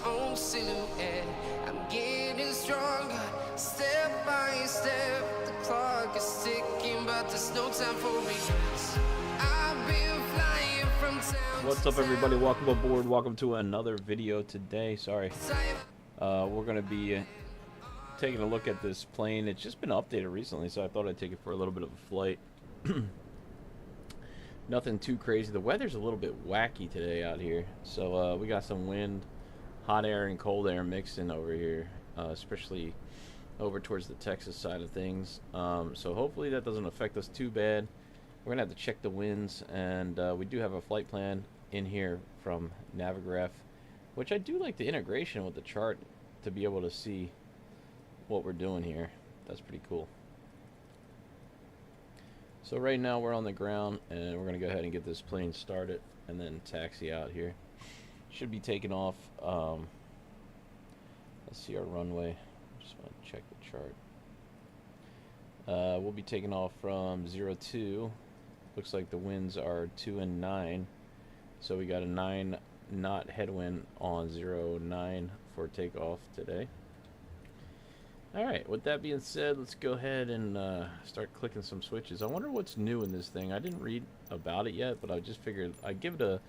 own silhouette. I'm getting stronger, step by step. The clock is ticking, but there's no time for regrets. I've been flying from town. What's up, everybody? Welcome aboard. Welcome to another video today. Sorry. We're going to be taking a look at this plane. It's just been updated recently, so I thought I'd take it for a little bit of a flight. Nothing too crazy. The weather's a little bit wacky today out here. So we got some wind, hot air, and cold air mixing over here, especially over towards the Texas side of things. So hopefully that doesn't affect us too bad. We're going to have to check the winds, and we do have a flight plan in here from Navigraph, which I do like the integration with the chart to be able to see what we're doing here. That's pretty cool. So right now we're on the ground, and we're going to go ahead and get this plane started and then taxi out here. Should be taking off. Let's see our runway. Just want to check the chart. We'll be taking off from 02. Looks like the winds are 2 and 9. So we got a 9 knot headwind on 09 for takeoff today. Alright, with that being said, let's go ahead and start clicking some switches. I wonder what's new in this thing. I didn't read about it yet, but I just figured I'd give it a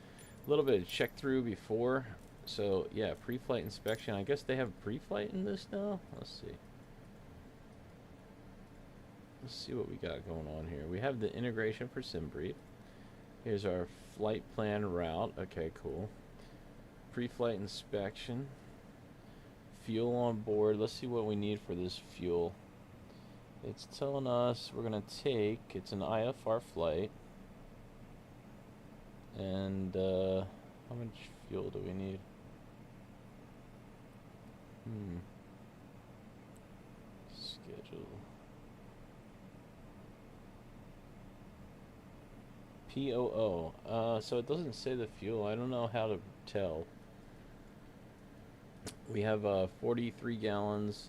little bit of check through before. So yeah, pre-flight inspection. I guess they have pre-flight in this now. Let's see. Let's see what we got going on here. We have the integration for SimBrief. Here's our flight plan route. Okay, cool. Pre-flight inspection. Fuel on board. Let's see what we need for this fuel. It's telling us we're going to take, it's an IFR flight. And how much fuel do we need? Schedule. POO. So it doesn't say the fuel. I don't know how to tell. We have 43 gallons.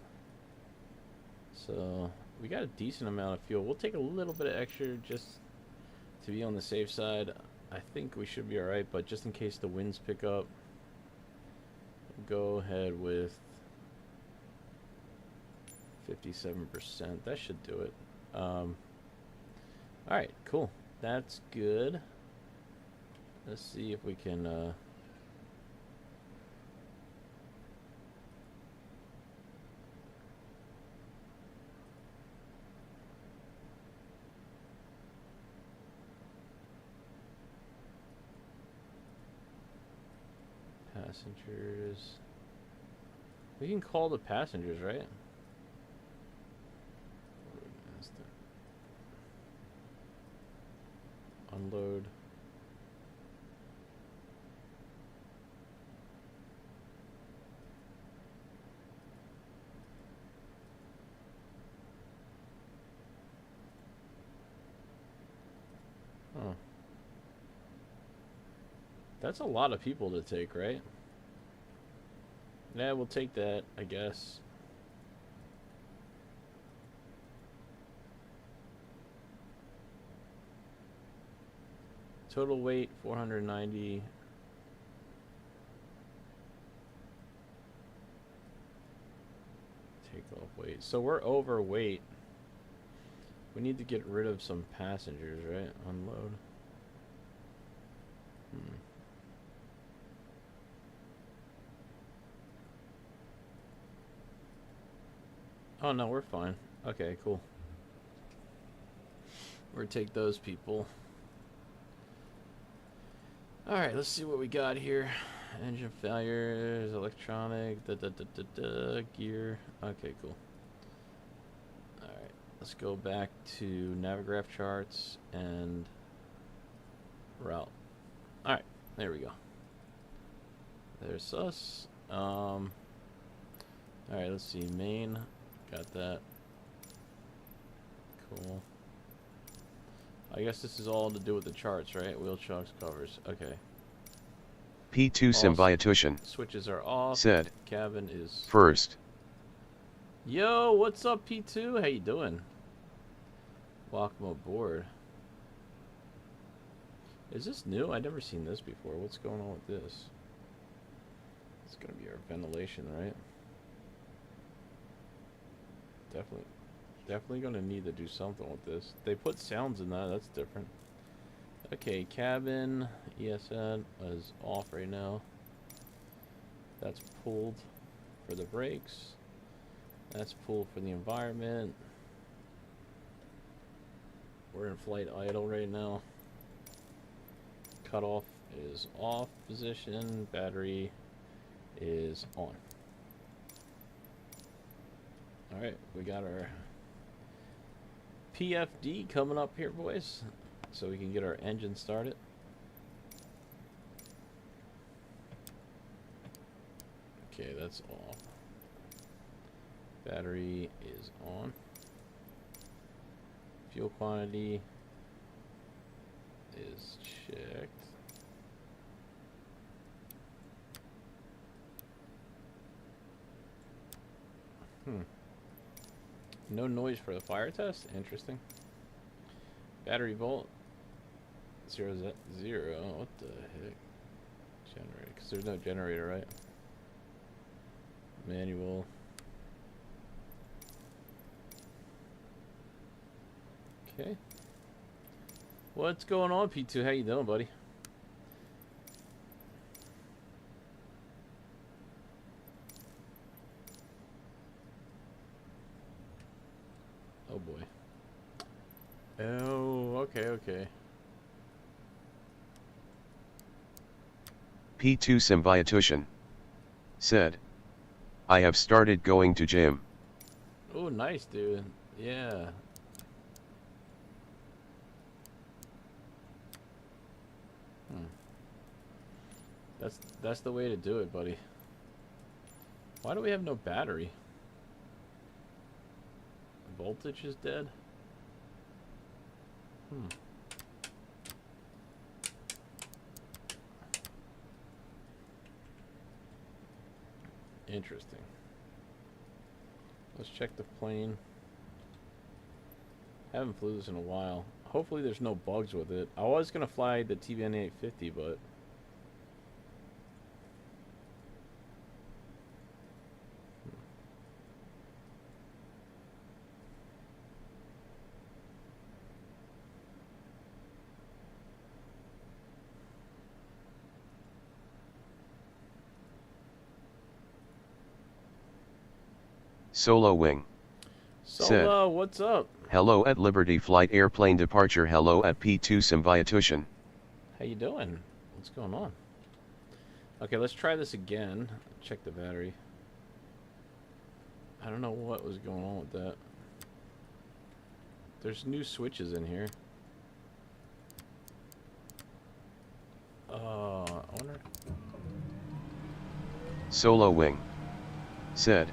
So we got a decent amount of fuel. We'll take a little bit of extra just to be on the safe side. I think we should be alright, but just in case the winds pick up, go ahead with 57%. That should do it. Alright, cool. That's good. Let's see if we can passengers. We can call the passengers, right? Unload. Huh. That's a lot of people to take, right? Yeah, we'll take that, I guess. Total weight 490. Takeoff weight. So we're overweight. We need to get rid of some passengers, right? Unload. Oh no, we're fine. Okay, cool. We'll take those people. Alright, let's see what we got here. Engine failures, electronic, gear. Okay, cool. Alright, let's go back to Navigraph charts and route. Alright, there we go. There's us. Alright, let's see. Main. Got that. Cool. I guess this is all to do with the charts, right? Wheel chocks, covers. Okay. P2 Symbiotution. Switches are off. Said. Cabin is First. Yo, what's up, P2? How you doing? Welcome aboard. Is this new? I've never seen this before. What's going on with this? It's gonna be our ventilation, right? Definitely gonna need to do something with this. They put sounds in that, that's different. Okay, cabin, ESN is off right now. That's pulled for the brakes. That's pulled for the environment. We're in flight idle right now. Cutoff is off position. Battery is on. Alright, we got our PFD coming up here, boys, so we can get our engine started. Okay, that's off. Battery is on. Fuel quantity is checked. No noise for the fire test? Interesting. Battery volt 0, 0. What the heck? Generator, because there's no generator, right? Manual. Okay. What's going on, P2? How you doing, buddy? Oh boy. Oh, okay. P2 Symbiotution said, I have started going to gym. Oh, nice, dude. Yeah. That's the way to do it, buddy. Why do we have no battery? Voltage is dead. Interesting. Let's check the plane. Haven't flew this in a while. Hopefully there's no bugs with it. I was gonna fly the TBN 850, but Solo Wing said, Solo, what's up? hello at Liberty Flight Airplane Departure. Hello at P2 Symbiotution. How you doing? What's going on? Okay, let's try this again. Check the battery. I don't know what was going on with that. There's new switches in here. I wonder. Solo Wing said,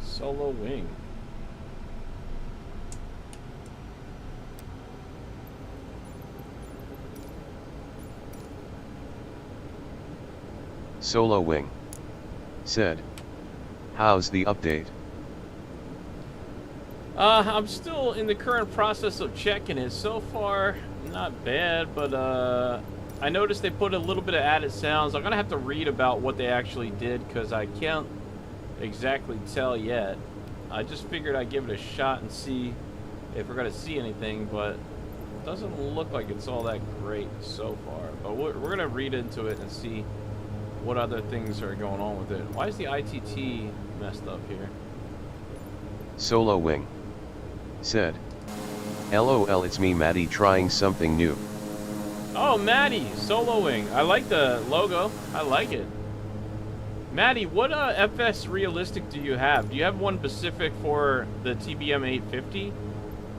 Solo Wing. Solo Wing said, how's the update? I'm still in the current process of checking it. So far, not bad, but I noticed they put a little bit of added sounds. I'm gonna have to read about what they actually did because I can't exactly tell yet. I just figured I'd give it a shot and see if we're gonna see anything, but it doesn't look like it's all that great so far. But we're gonna read into it and see what other things are going on with it. Why is the ITT messed up here? Solo Wing said, LOL, it's me, Maddie, trying something new. Oh, Maddie, Solo Wing. I like the logo. I like it. Maddie, what FS realistic do you have? Do you have one specific for the TBM 850?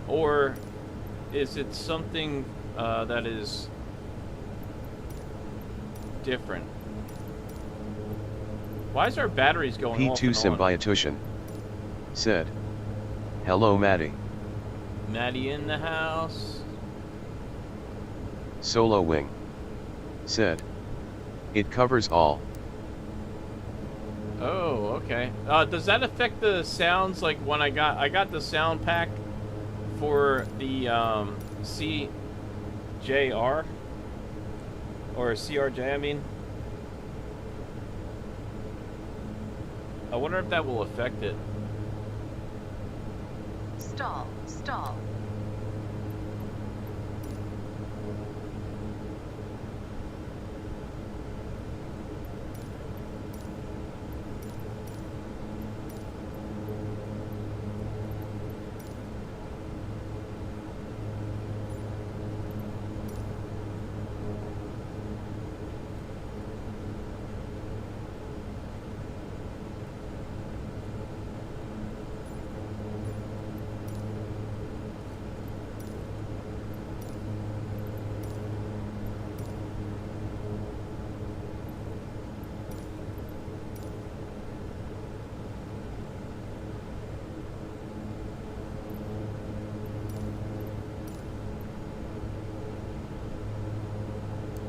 Or is it something that is different? Why is our batteries going off P2 and on? Symbiotution said, hello, Maddie. Maddie in the house. Solo Wing said, it covers all. Oh, okay. Does that affect the sounds? Like when I got the sound pack for the CJR or CRJ, I mean. I wonder if that will affect it. Stall, stall.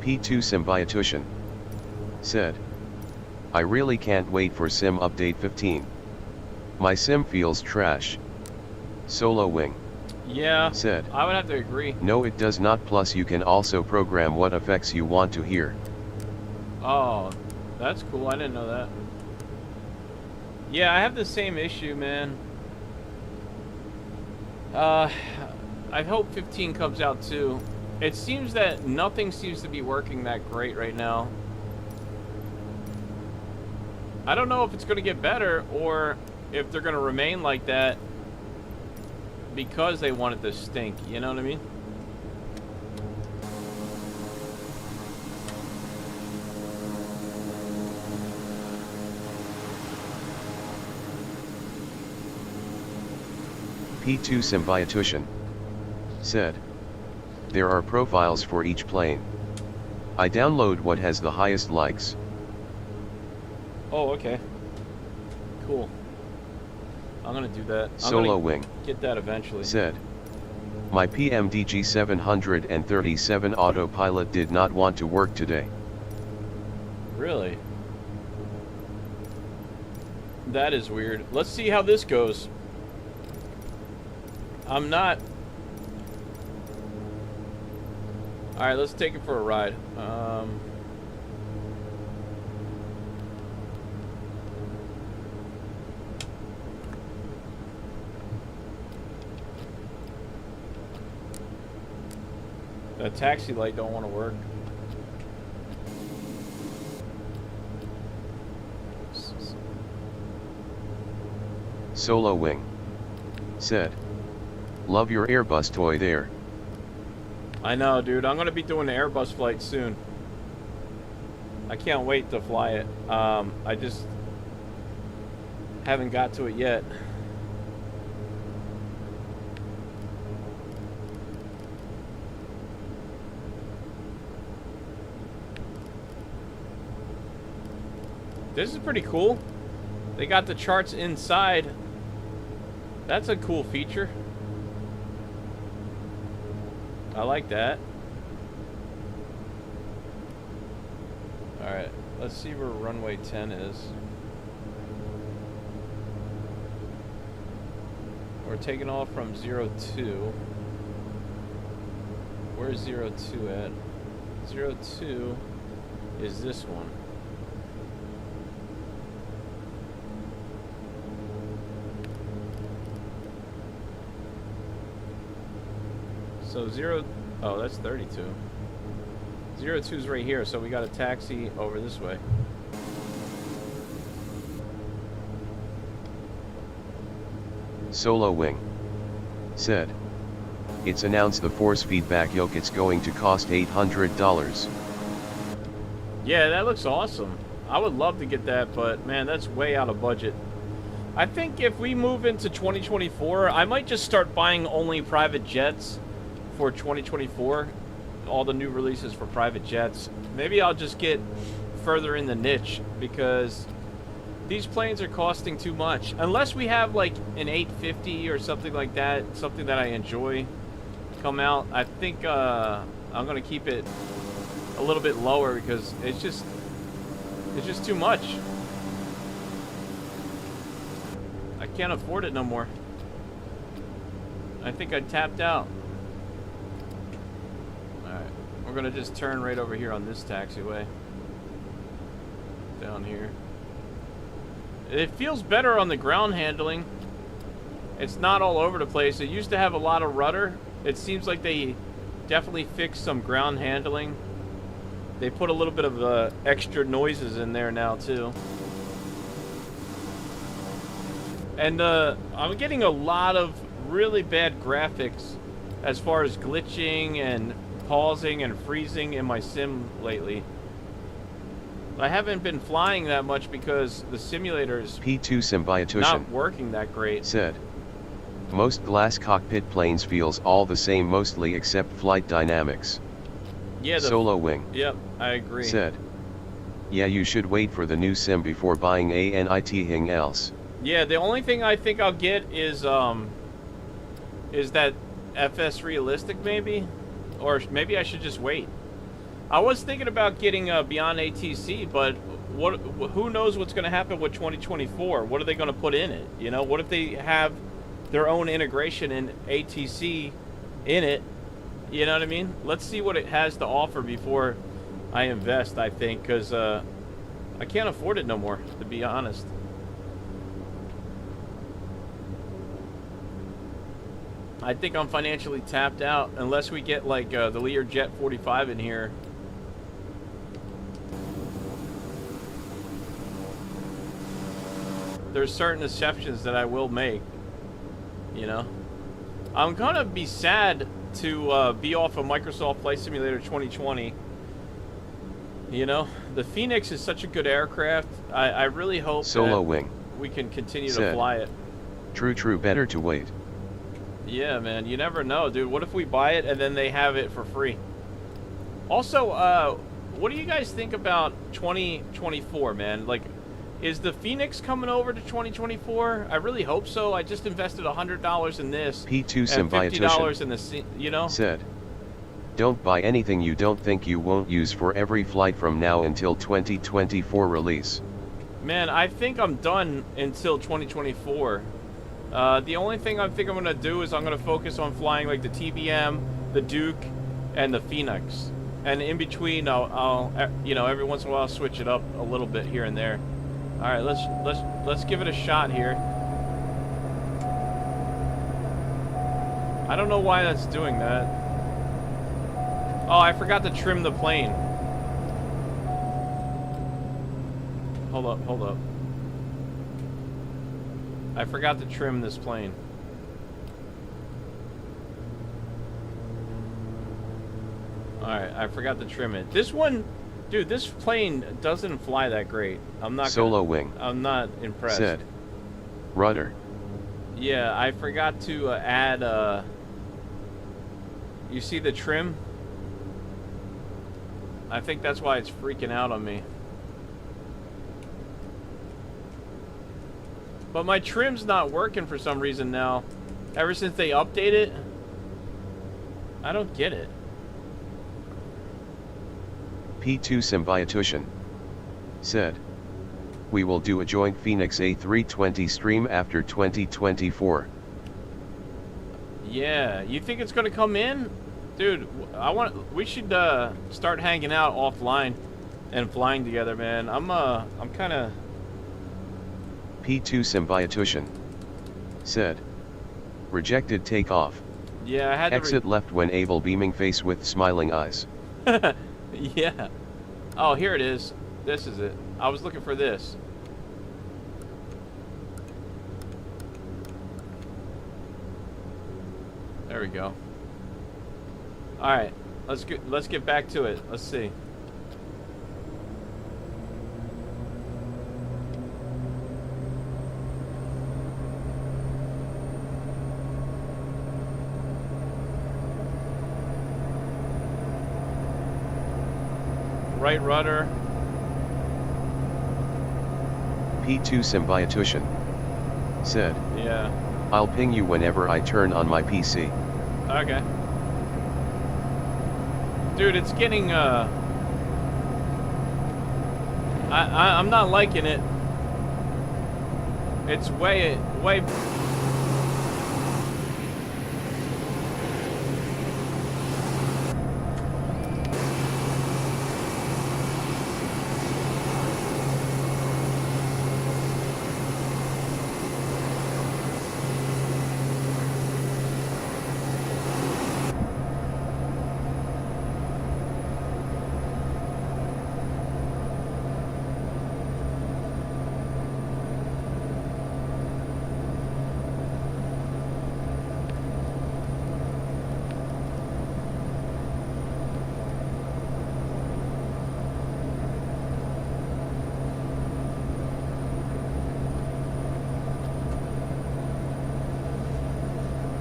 P2 Symbiotution said, I really can't wait for Sim Update 15. My sim feels trash. Solo Wing Yeah, said, I would have to agree. no it does not, plus you can also program what effects you want to hear. Oh, that's cool. I didn't know that. Yeah, I have the same issue, man. I hope 15 comes out too. It seems that nothing seems to be working that great right now. I don't know if it's going to get better or if they're going to remain like that because they want it to stink. You know what I mean? P2 Symbiotution said, there are profiles for each plane. I download what has the highest likes. Oh, okay. Cool. I'm gonna do that. Solo Wing Get that eventually. said, my PMDG 737 autopilot did not want to work today. Really? That is weird. Let's see how this goes. I'm not... Alright, let's take it for a ride. The taxi light don't want to work. Solo Wing said, love your Airbus toy there. I know, dude. I'm gonna be doing an Airbus flight soon. I can't wait to fly it. I just haven't got to it yet. This is pretty cool. They got the charts inside. That's a cool feature. I like that. Alright, let's see where runway 10 is. We're taking off from 02. Where's 02 at? 02 is this one. So oh, that's 32. 02 is right here, so we got a taxi over this way. Solo Wing said, it's announced the force feedback yoke, it's going to cost $800. Yeah, that looks awesome. I would love to get that, but man, that's way out of budget. I think if we move into 2024, I might just start buying only private jets for 2024, all the new releases for private jets. Maybe I'll just get further in the niche because these planes are costing too much. Unless we have like an 850 or something like that, something that I enjoy come out. I think I'm gonna keep it a little bit lower because it's just too much. I can't afford it no more. I think I tapped out. Alright, we're gonna just turn right over here on this taxiway. Down here. It feels better on the ground handling. It's not all over the place. It used to have a lot of rudder. It seems like they definitely fixed some ground handling. They put a little bit of extra noises in there now too. And I'm getting a lot of really bad graphics as far as glitching and pausing and freezing in my sim lately. I haven't been flying that much because the simulator's P2 Symbiotution not working that great. said, most glass cockpit planes feels all the same mostly except flight dynamics. Yeah, the Solo Wing Yep, I agree. said, yeah, you should wait for the new sim before buying anything else. Yeah, the only thing I think I'll get is that FS Realistic maybe, or maybe I should just wait. I was thinking about getting Beyond ATC, but who knows what's going to happen with 2024? What are they going to put in it? You know, what if they have their own integration in ATC in it? You know what I mean? Let's see what it has to offer before I invest, I think, because I can't afford it no more, to be honest. I think I'm financially tapped out unless we get like the Learjet 45 in here. There's certain exceptions that I will make, you know. I'm gonna be sad to be off of Microsoft Flight Simulator 2020. You know, the Phoenix is such a good aircraft. I really hope Solo that Wing we can continue to said, fly it. True, better to wait. Yeah, man, you never know, dude. What if we buy it and then they have it for free? Also, what do you guys think about 2024, man? Like, is the Phoenix coming over to 2024? I really hope so. I just invested $100 in this P2 and $50 Symbiotution in the, you know? said, don't buy anything you don't think you won't use for every flight from now until 2024 release. Man, I think I'm done until 2024. The only thing I think I'm going to do is I'm going to focus on flying like the TBM, the Duke, and the Phoenix. And in between, I'll you know, every once in a while I'll switch it up a little bit here and there. All right, let's give it a shot here. I don't know why that's doing that. Oh, I forgot to trim the plane. Hold up. I forgot to trim this plane. Alright, I forgot to trim it. This one, dude, this plane doesn't fly that great. I'm not Solo Wing I'm not impressed. said, rudder. Yeah, I forgot to add, you see the trim? I think that's why it's freaking out on me. But my trim's not working for some reason now. Ever since they update it, I don't get it. P2 Symbiotution said, we will do a joint Phoenix A320 stream after 2024. Yeah, you think it's gonna come in? Dude, we should start hanging out offline and flying together, man. I'm kinda... P2 Symbiotution said, rejected takeoff. Yeah, I had to Exit left when able, beaming face with smiling eyes. Yeah. Oh, here it is. This is it. I was looking for this. There we go. All right, let's get back to it. Let's see. Right rudder. P2 Symbiotution said, Yeah. I'll ping you whenever I turn on my PC. Okay. Dude, it's getting, I'm not liking it. It's way...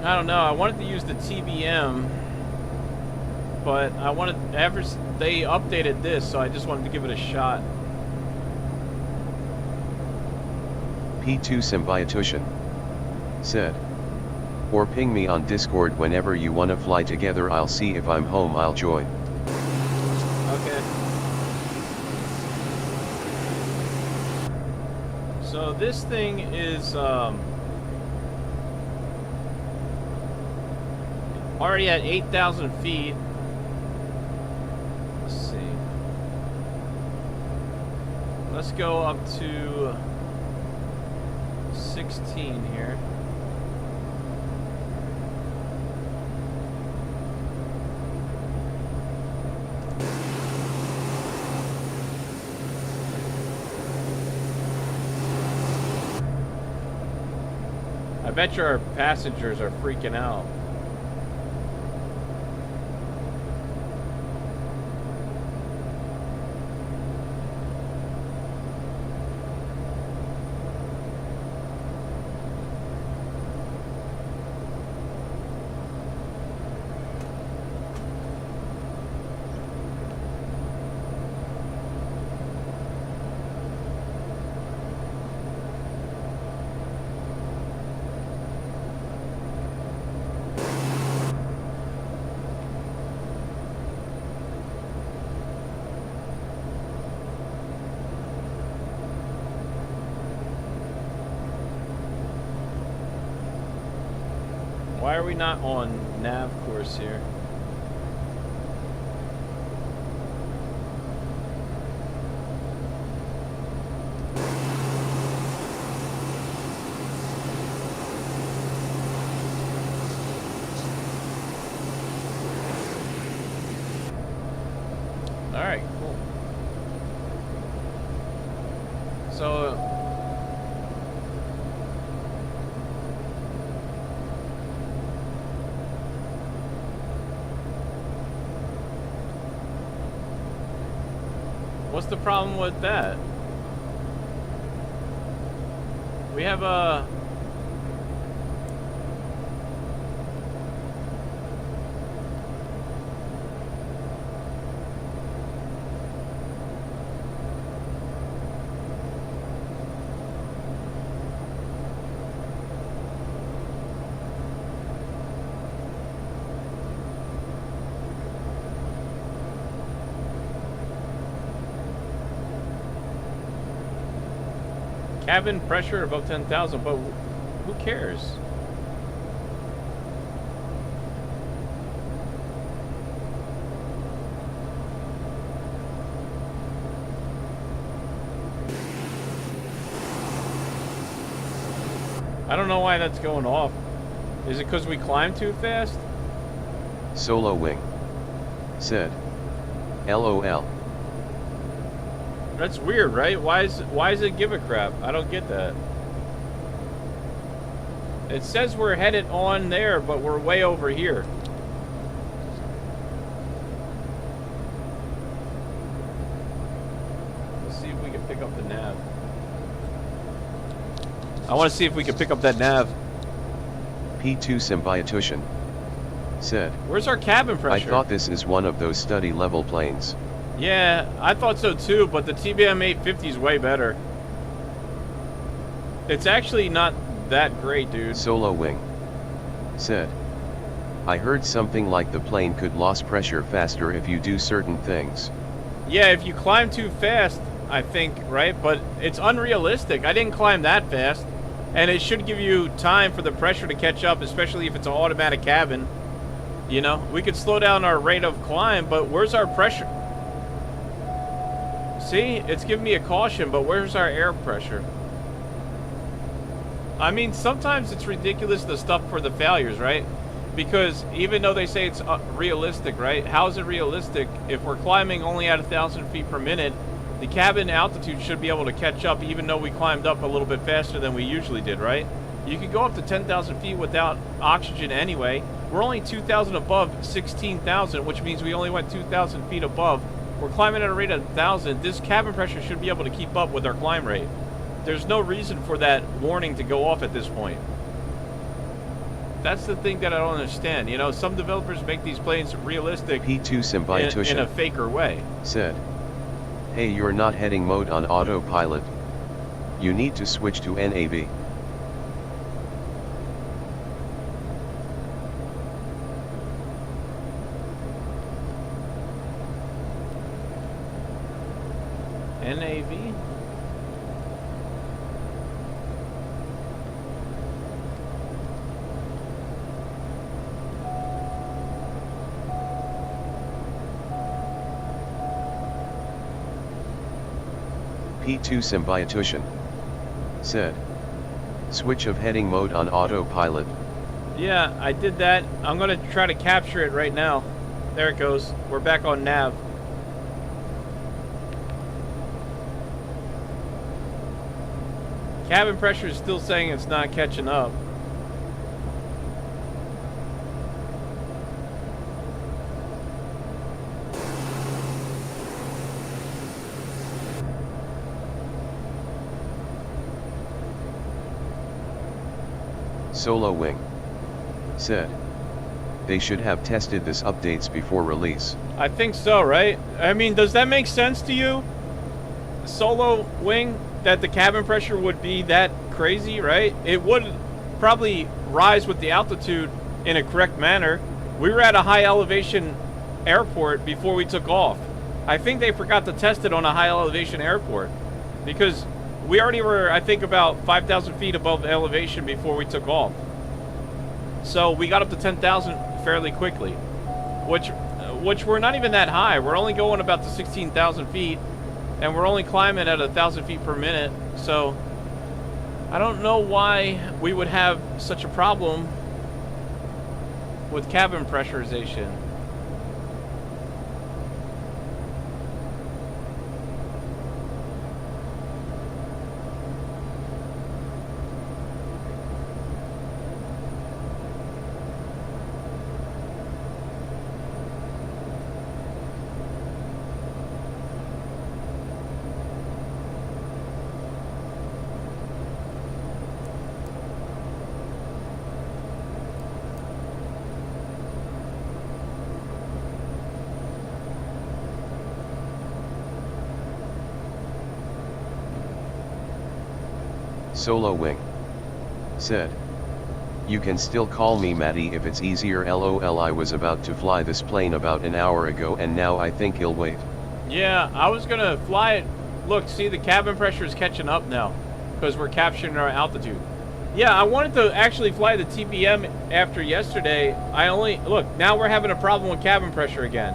I don't know. I wanted to use the TBM, but I wanted they updated this, so I just wanted to give it a shot. P2 Symbiotution said, or ping me on Discord whenever you wanna fly together. I'll see if I'm home, I'll join. Okay. So this thing is already at 8,000 feet. Let's see. Let's go up to 16 here. I bet you our passengers are freaking out. Why are we not on nav course here? All right, cool. So what's the problem with that? We have a... cabin pressure above 10,000, but who cares? I don't know why that's going off. Is it because we climb too fast? Solo Wing said, LOL. That's weird, right? Why is it give a crap? I don't get that. It says we're headed on there, but we're way over here. Let's see if we can pick up the nav. I want to see if we can pick up that nav. P2 Symbiotution said, Where's our cabin pressure? I thought this is one of those study level planes. Yeah, I thought so too, but the TBM 850 is way better. It's actually not that great, dude. Solo Wing said, I heard something like the plane could lose pressure faster if you do certain things. Yeah, if you climb too fast, I think, right? But it's unrealistic. I didn't climb that fast. And it should give you time for the pressure to catch up, especially if it's an automatic cabin. You know, we could slow down our rate of climb, but where's our pressure? See, it's giving me a caution, but where's our air pressure? I mean, sometimes it's ridiculous, the stuff for the failures, right? Because even though they say it's realistic, right? How is it realistic if we're climbing only at 1,000 feet per minute? The cabin altitude should be able to catch up, even though we climbed up a little bit faster than we usually did, right? You could go up to 10,000 feet without oxygen anyway. We're only 2,000 above 16,000, which means we only went 2,000 feet above. We're climbing at a rate of 1,000. This cabin pressure should be able to keep up with our climb rate. There's no reason for that warning to go off at this point. That's the thing that I don't understand. You know, some developers make these planes realistic P2 Symbiotution in a faker way. Said, hey, you're not heading mode on autopilot. You need to switch to NAV. NAV? P2 Symbiotution said, switch of heading mode on autopilot. Yeah, I did that. I'm gonna try to capture it right now. There it goes. We're back on nav. Cabin pressure is still saying it's not catching up. Solo Wing said, they should have tested this updates before release. I think so, right? I mean, does that make sense to you? Solo Wing, that the cabin pressure would be that crazy, right? It would probably rise with the altitude in a correct manner. We were at a high elevation airport before we took off. I think they forgot to test it on a high elevation airport because we already were, I think, about 5,000 feet above elevation before we took off. So we got up to 10,000 fairly quickly, which we're not even that high. We're only going about to 16,000 feet, and we're only climbing at 1,000 feet per minute. So I don't know why we would have such a problem with cabin pressurization. Solo Wing said, you can still call me Matty if it's easier. LOL, I was about to fly this plane about an hour ago and now I think he'll wait. Yeah, I was gonna fly it. Look, see, the cabin pressure is catching up now because we're capturing our altitude. Yeah, I wanted to actually fly the TBM after yesterday. Look, now we're having a problem with cabin pressure again.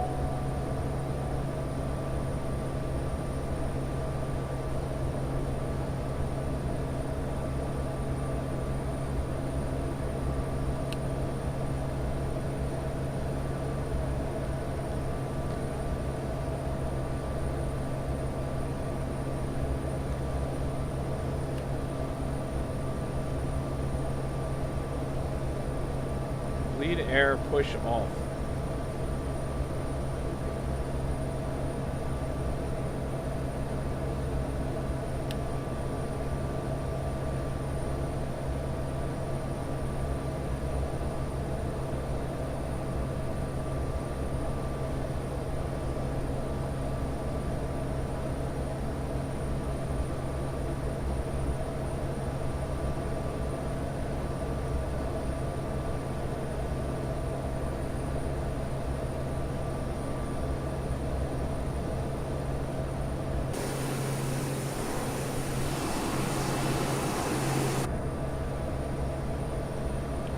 Lead air push off.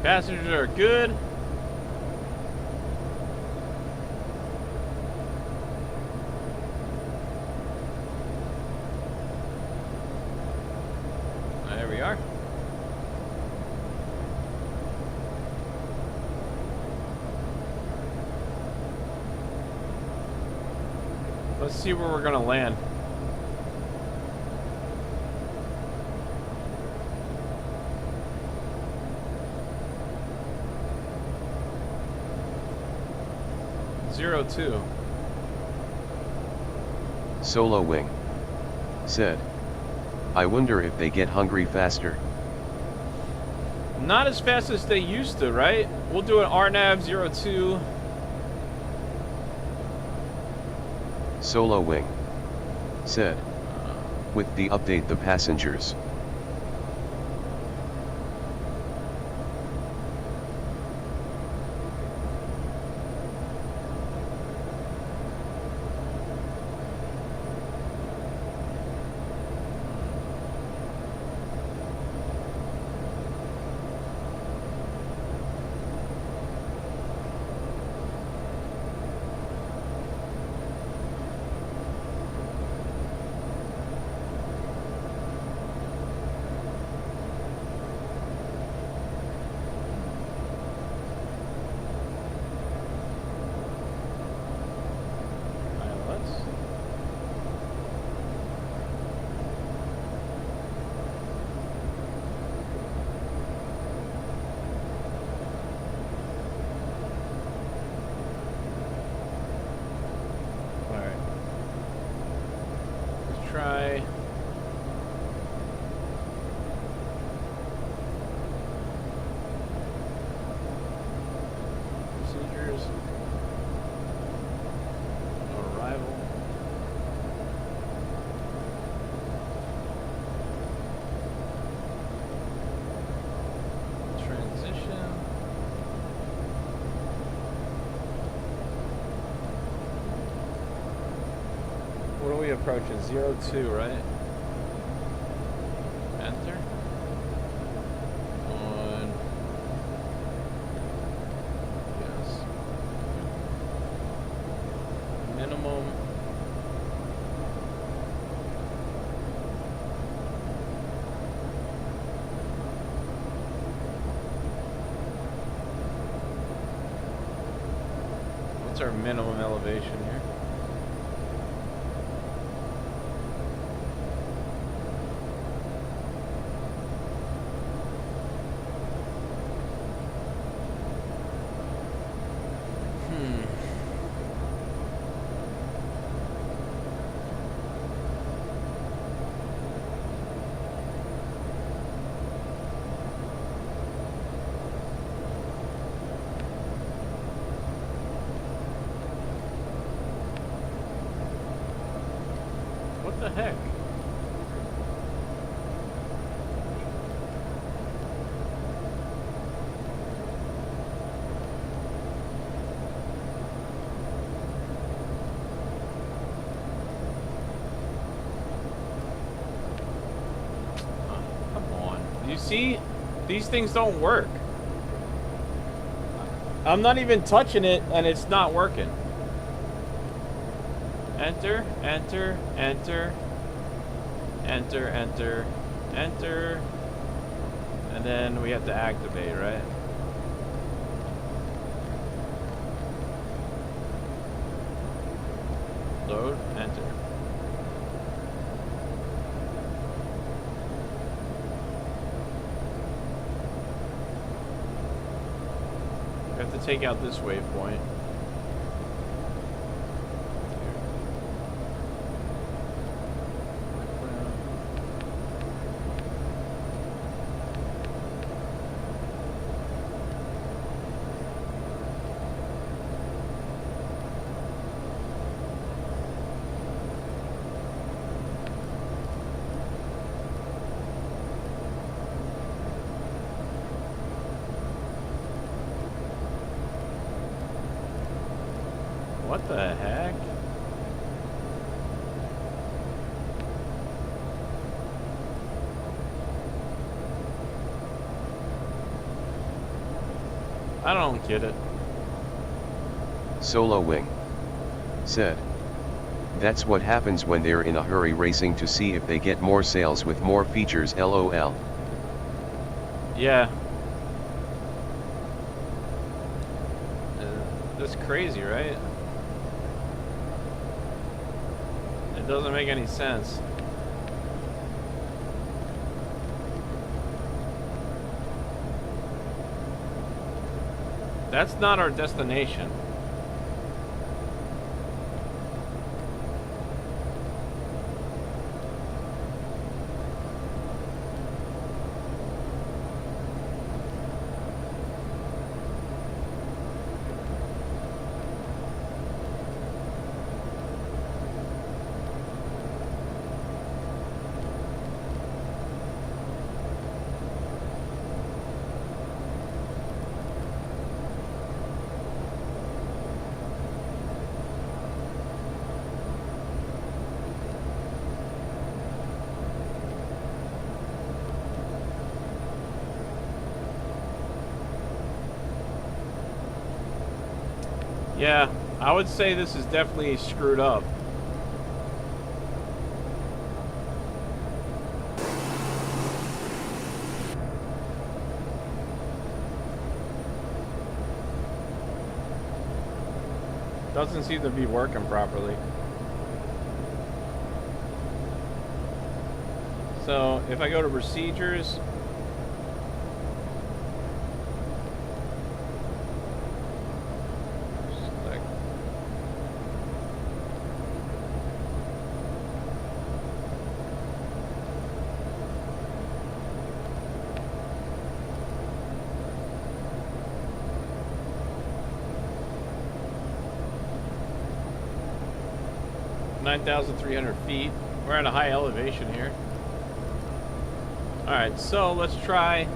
Passengers are good. There we are. Let's see where we're gonna land. Zero two. Solo Wing said, I wonder if they get hungry faster. Not as fast as they used to, right? We'll do an RNAV 02. Solo Wing said, with the update the passengers. Pilots. Alright. Let's try. Procedures. Arrival. Transition. What are we approaching? 02, right? Enter. On. Yes. Minimum. What's our minimum elevation here? What the heck? Oh, come on. You see? These things don't work. I'm not even touching it and it's not working. Enter, enter, enter, enter, enter, enter, and then we have to activate, right? Load, enter. We have to take out this waypoint. What the heck? I don't get it. Solo Wing said, "That's what happens when they're in a hurry racing to see if they get more sales with more features, lol." Yeah. That's crazy, right? It doesn't make any sense. That's not our destination. Yeah, I would say this is definitely screwed up. Doesn't seem to be working properly. So if I go to procedures, select. $9,300 feet. We're at a high elevation here. Alright, so let's try.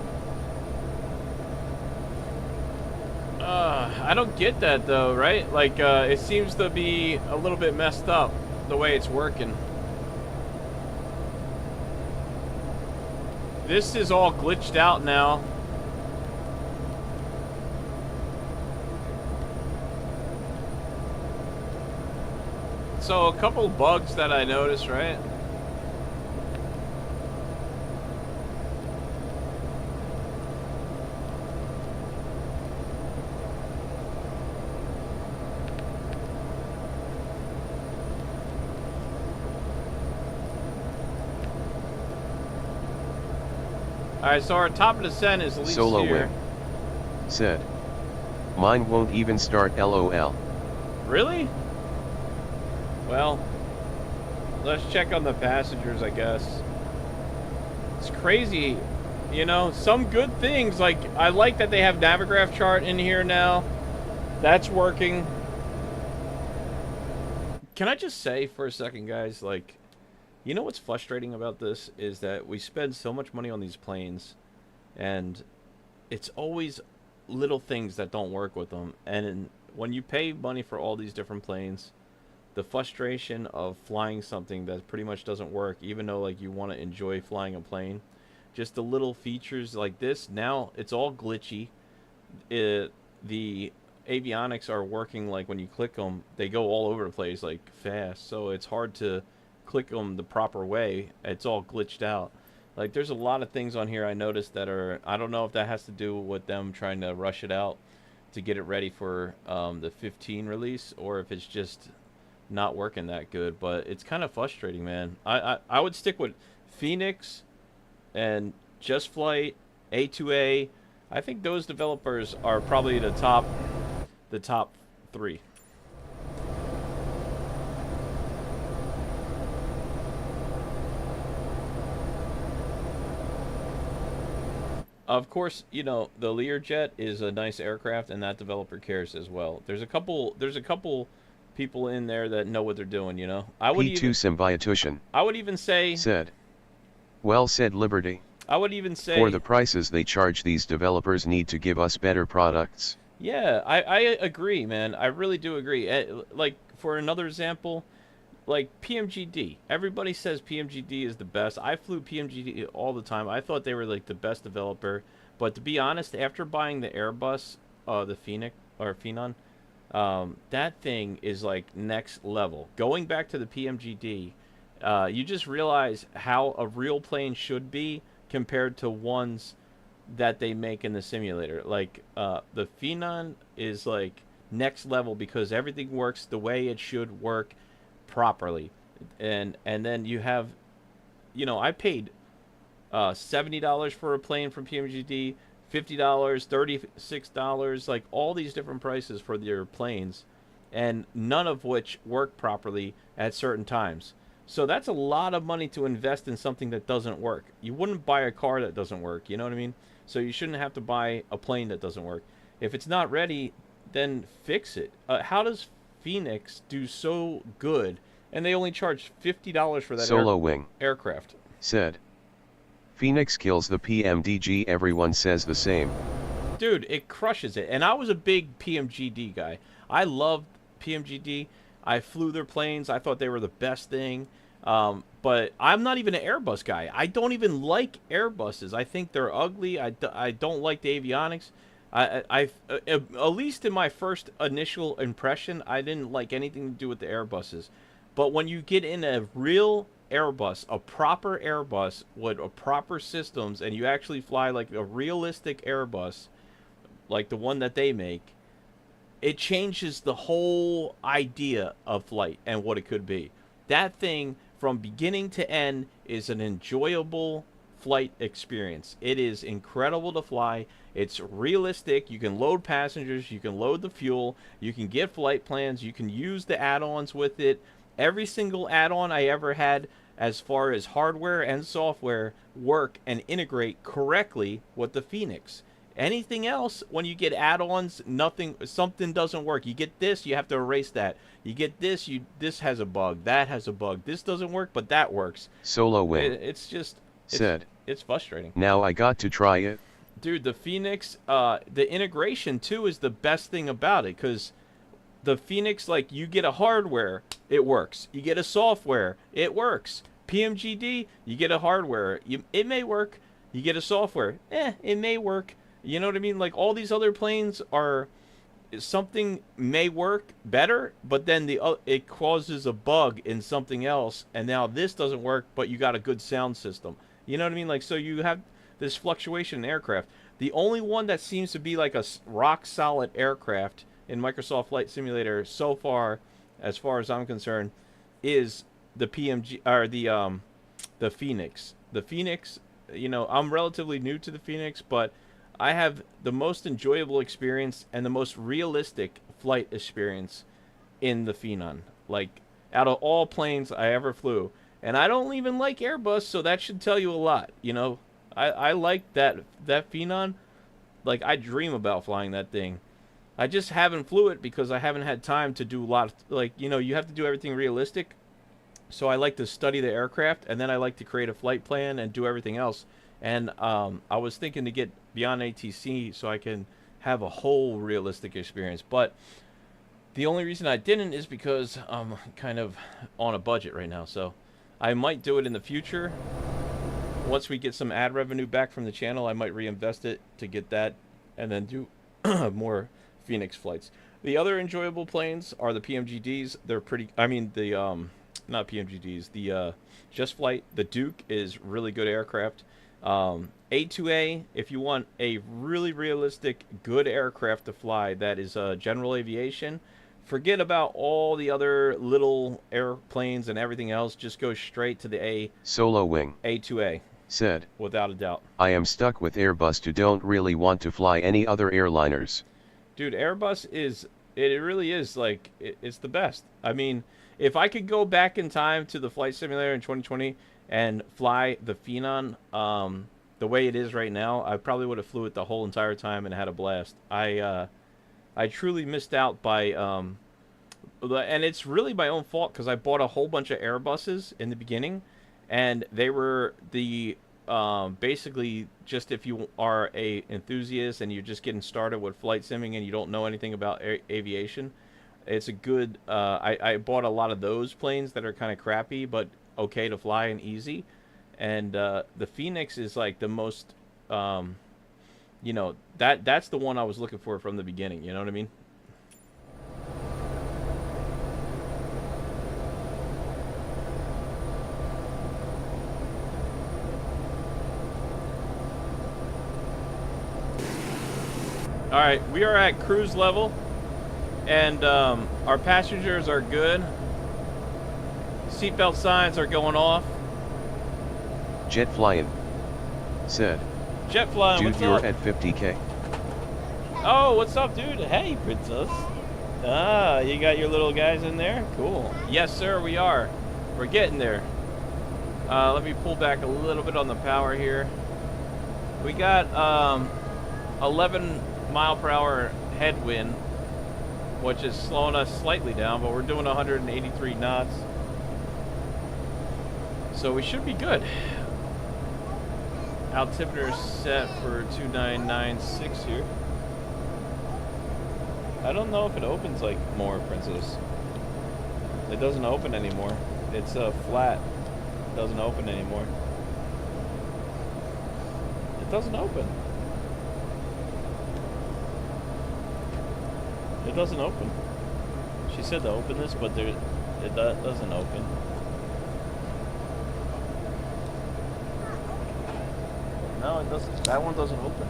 I don't get that though, right? Like, it seems to be a little bit messed up the way it's working. This is all glitched out now. So a couple bugs that I noticed, right? Alright, so our top of descent is at least Solo here. Wing said, "Mine won't even start, lol." Really? Well, let's check on the passengers, I guess. It's crazy. You know, some good things, like, I like that they have Navigraph chart in here now. That's working. Can I just say for a second, guys, like, you know what's frustrating about this is that we spend so much money on these planes, and it's always little things that don't work with them. And when you pay money for all these different planes, the frustration of flying something that pretty much doesn't work, even though like you want to enjoy flying a plane, just the little features like this, now it's all glitchy. The avionics are working, like when you click them, they go all over the place like fast, so it's hard to click them the proper way. It's all glitched out. Like, there's a lot of things on here I noticed that are, I don't know if that has to do with them trying to rush it out to get it ready for the 15 release, or if it's just not working that good. But it's kind of frustrating, man. I would stick with Phoenix and Just Flight, A2A. I think those developers are probably the top three. Of course, you know, the Learjet is a nice aircraft, and that developer cares as well. There's a couple people in there that know what they're doing, you know. P2 Symbiotution I would even say said, "Well said, Liberty. I would even say For the prices they charge, these developers need to give us better products." Yeah, I agree, man. I really do agree. Like, for another example, like PMGD. Everybody says PMGD is the best. I flew PMGD all the time. I thought they were like the best developer. But to be honest, after buying the Airbus the Phoenix or Phenon. That thing is like next level. Going back to the PMGD, you just realize how a real plane should be compared to ones that they make in the simulator. Like the Phenon is like next level because everything works the way it should work properly. And then you have, I paid $70 for a plane from PMGD, $50, $36, like all these different prices for their planes, and none of which work properly at certain times. So that's a lot of money to invest in something that doesn't work. You wouldn't buy a car that doesn't work, you know what I mean? So you shouldn't have to buy a plane that doesn't work. If it's not ready, then fix it. How does Phoenix do so good, and they only charge $50 for that Solo Wing aircraft? said, Phoenix kills the PMDG. Everyone says the same. Dude, it crushes it. And I was a big PMGD guy. I loved PMGD. I flew their planes. I thought they were the best thing. But I'm not even an Airbus guy. I don't even like Airbuses. I think they're ugly. I don't like the avionics. At least in my first initial impression, I didn't like anything to do with the Airbuses. But when you get in a real Airbus, a proper Airbus with a proper systems, and you actually fly like a realistic Airbus, like the one that they make, it changes the whole idea of flight and what it could be. That thing, from beginning to end, is an enjoyable flight experience. It is incredible to fly. It's realistic. You can load passengers. You can load the fuel. You can get flight plans. You can use the add-ons with it. Every single add-on I ever had, as far as hardware and software, work and integrate correctly with the Phoenix. Anything else, when you get add-ons, something doesn't work. You get this, you have to erase that. You get this, this has a bug, that has a bug. This doesn't work, but that works. Solo Wing It's frustrating. Now I got to try it. Dude, the Phoenix, the integration too is the best thing about it, because the Phoenix, like, you get a hardware, it works. You get a software, it works. PMGD, you get a hardware, it may work. You get a software, it may work. You know what I mean? Like, all these other planes are, something may work better, but then it causes a bug in something else, and now this doesn't work, but you got a good sound system. You know what I mean? Like, so you have this fluctuation in aircraft. The only one that seems to be like a rock solid aircraft in Microsoft Flight Simulator so far, as I'm concerned, is the PMG, or the Phoenix. The Phoenix, I'm relatively new to the Phoenix, but I have the most enjoyable experience and the most realistic flight experience in the Phenon. Like, out of all planes I ever flew. And I don't even like Airbus, so that should tell you a lot. I like that Phenon. Like, I dream about flying that thing. I just haven't flew it because I haven't had time to do a lot of, you have to do everything realistic. So I like to study the aircraft, and then I like to create a flight plan and do everything else. And I was thinking to get beyond ATC so I can have a whole realistic experience. But the only reason I didn't is because I'm kind of on a budget right now. So I might do it in the future. Once we get some ad revenue back from the channel, I might reinvest it to get that and then do more Phoenix flights. The other enjoyable planes are the PMGDs. They're pretty, not PMGDs, the Just Flight. The Duke is really good aircraft. A2A, if you want a really realistic, good aircraft to fly that is general aviation, forget about all the other little airplanes and everything else. Just go straight to the Solo Wing A2A. Said, without a doubt. I am stuck with Airbus to don't really want to fly any other airliners. Dude, Airbus it really is, like, it's the best. I mean, if I could go back in time to the flight simulator in 2020 and fly the Phenon the way it is right now, I probably would have flew it the whole entire time and had a blast. I truly missed out by and it's really my own fault because I bought a whole bunch of Airbuses in the beginning, and they were the basically, just if you are a enthusiast and you're just getting started with flight simming and you don't know anything about aviation, it's a good I bought a lot of those planes that are kind of crappy but okay to fly and easy. And the Phoenix is like the most you know, that's the one I was looking for from the beginning. You know what I mean? All right, we are at cruise level, and our passengers are good. Seatbelt signs are going off. Jet flying. Said. Jet flying, Dude, what's you're up? at 50K. Oh, what's up, dude? Hey, princess. Ah, you got your little guys in there? Cool. Yes, sir, we are. We're getting there. Let me pull back a little bit on the power here. We got 11 mile per hour headwind, which is slowing us slightly down, but we're doing 183 knots. So we should be good. Altimeter set for 2996 here. I don't know if it opens like more, princess. It doesn't open anymore. It's flat. It doesn't open anymore. It doesn't open. It doesn't open. She said to open this, but it doesn't open. No, it doesn't. That one doesn't open.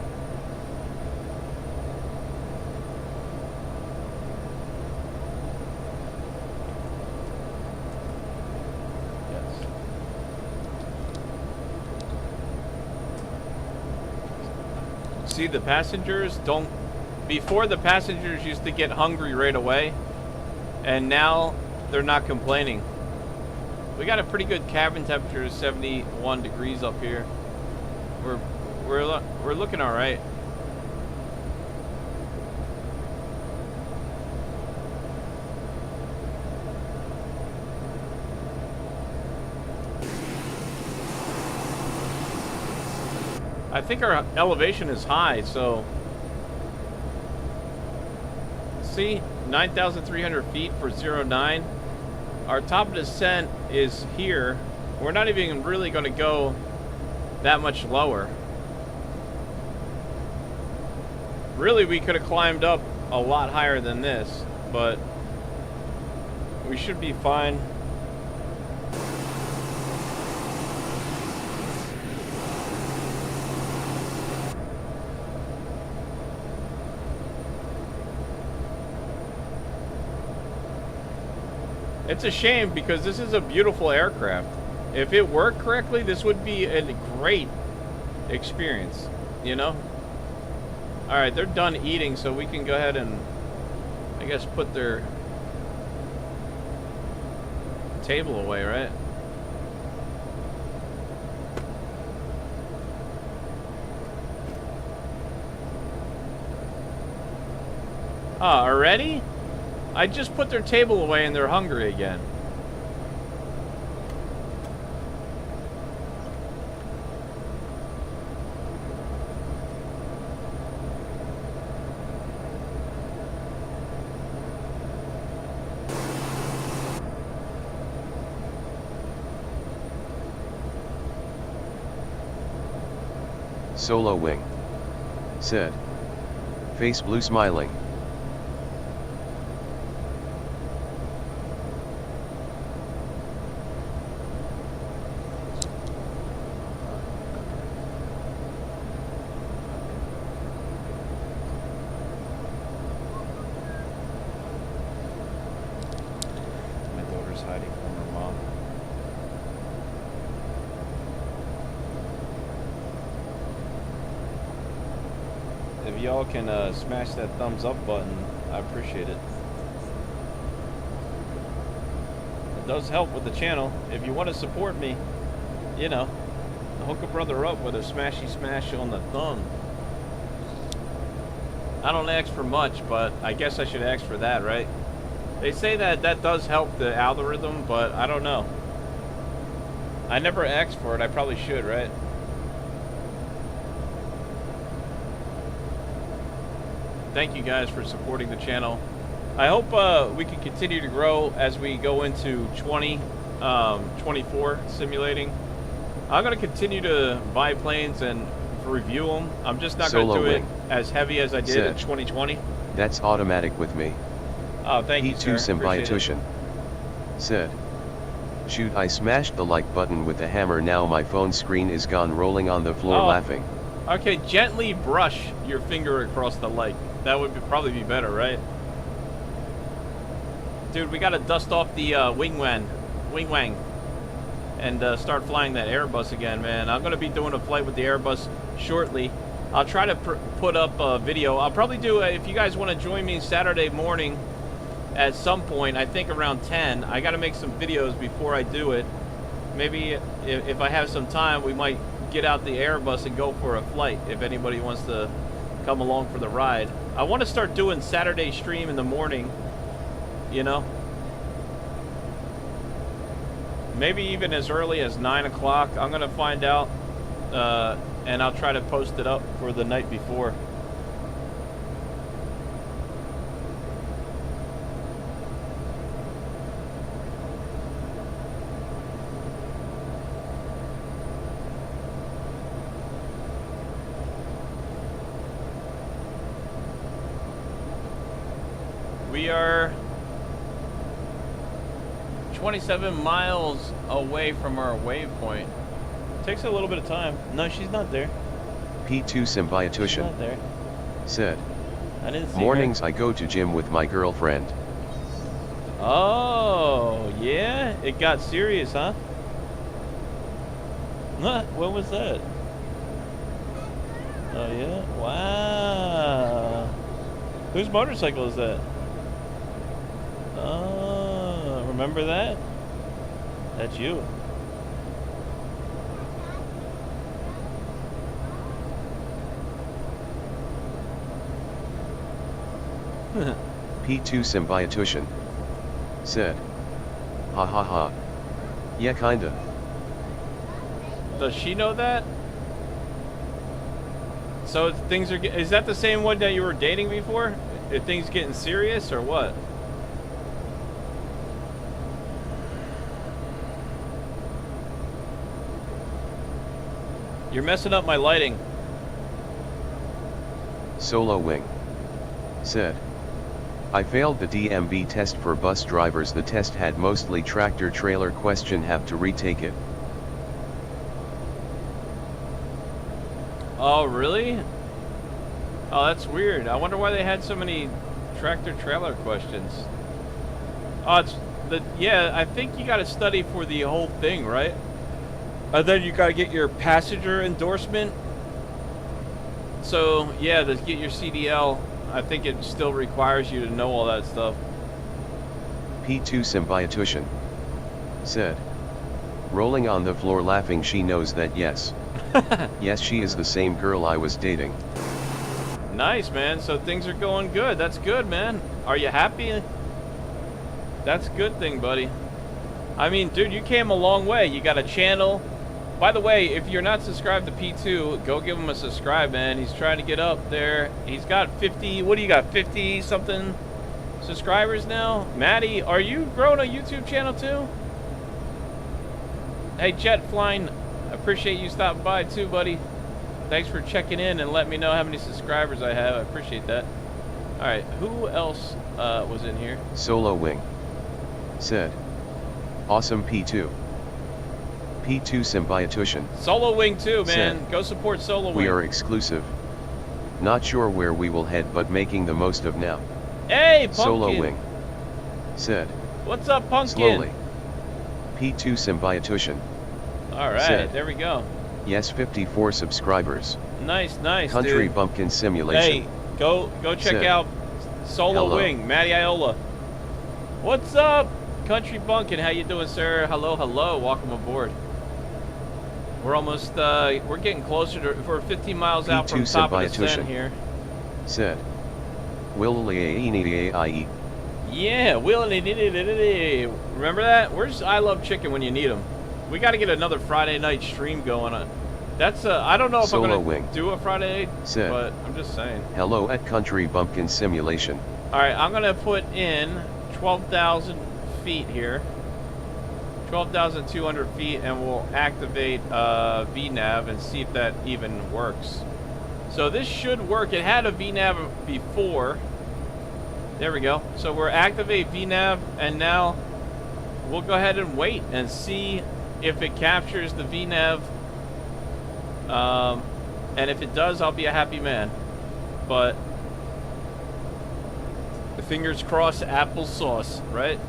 Yes. See, the passengers don't. Before, the passengers used to get hungry right away, and now they're not complaining. We got a pretty good cabin temperature, 71 degrees up here. We're looking all right. I think our elevation is high, so see, 9,300 feet for 09. Our top of descent is here. We're not even really going to go that much lower. Really, we could have climbed up a lot higher than this, but we should be fine. It's a shame because this is a beautiful aircraft. If it worked correctly, this would be a great experience, you know? All right, they're done eating, so we can go ahead and, I guess, put their table away, right? Ah, already? I just put their table away and they're hungry again. Solo wing. Said. Face blue smiling. My daughter's hiding from her mom. If y'all can smash that thumbs up button, I appreciate it. It does help with the channel. If you want to support me, you know, hook a brother up with a smashy smash on the thumb. I don't ask for much, but I guess I should ask for that, right? They say that that does help the algorithm, but I don't know. I never asked for it. I probably should, right? Thank you guys for supporting the channel. I hope we can continue to grow as we go into 2024 simulating. I'm going to continue to buy planes and review them. I'm just not going to Solo do it wing. as heavy as I did in Said. 2020. That's automatic with me. Oh, thank you, sir. P2 Appreciate it. Symbiotution. Said. Shoot, I smashed the like button with the hammer, now my phone screen is gone, rolling on the floor Oh. laughing. Okay, gently brush your finger across the like. That would probably be better, right? Dude, we gotta dust off the wing wang, and start flying that Airbus again, man. I'm gonna be doing a flight with the Airbus shortly. I'll try to put up a video. I'll probably do, if you guys want to join me Saturday morning at some point, I think around 10. I gotta make some videos before I do it. Maybe if I have some time, we might get out the Airbus and go for a flight if anybody wants to come along for the ride. I want to start doing Saturday stream in the morning, you know, maybe even as early as 9 o'clock. I'm gonna find out, and I'll try to post it up for the night before. We are 27 miles away from our waypoint. Takes a little bit of time. No, she's not there. P2 She's Symbiotution. not there. Said. I didn't see Mornings her. I go to gym with my girlfriend. Oh, yeah? It got serious, huh? What was that? Oh, yeah? Wow. Whose motorcycle is that? Oh, remember that? That's you. P2 Symbiotution. Said. Ha ha ha. Yeah, kinda. Does she know that? So things are. Is that the same one that you were dating before? Are things getting serious or what? You're messing up my lighting. Solo wing. Said. I failed the DMV test for bus drivers. The test had mostly tractor trailer question, have to retake it. Oh, really? Oh, that's weird. I wonder why they had so many tractor trailer questions. Oh, it's the, yeah, I think you got to study for the whole thing, right? And then you got to get your passenger endorsement. So, yeah, to get your CDL, I think it still requires you to know all that stuff. P2 Symbiotution. Said. Rolling on the floor laughing, she knows that, yes. Yes, she is the same girl I was dating. Nice, man. So things are going good. That's good, man. Are you happy? That's a good thing, buddy. I mean, dude, you came a long way. You got a channel. By the way, if you're not subscribed to P2, go give him a subscribe, man. He's trying to get up there. He's got 50, what do you got, 50 something subscribers now? Maddie, are you growing a YouTube channel too? Hey, Jet Flying, I appreciate you stopping by too, buddy. Thanks for checking in and letting me know how many subscribers I have. I appreciate that. All right, who else was in here? Solo wing. Said. Awesome P2. P2 Symbiotution. Solo Wing too, man. Said, go support Solo Wing. We are exclusive. Not sure where we will head, but making the most of now. Hey, Pumpkin. Solo wing. Said. What's up, Pumpkin? Slowly. P2 Symbiotution. All right, Said, there we go. Yes, 54 subscribers. Nice, nice, Country dude. Bumpkin Simulation. Hey, go check Said, out Solo hello. Wing, Matty Iola. What's up, Country Bumpkin? How you doing, sir? Hello, hello. Welcome aboard. We're almost, we're getting closer to, we're 15 miles out from P2 top of the Symbiotution. Sen here. Said. Will-a-e-ne-a-i-e. Yeah, remember that? Where's I Love Chicken when you need them? We got to get another Friday night stream going on. That's I don't know if Solo I'm gonna wing. do a Friday, Said, but I'm just saying. hello at Country Bumpkin Simulation. All right, I'm gonna put in 12,000 feet here. 12,200 feet, and we'll activate VNav and see if that even works. So this should work. It had a VNav before. There we go. So we're activate VNav, and now we'll go ahead and wait and see if it captures the VNav. And if it does, I'll be a happy man. But fingers crossed, applesauce, right?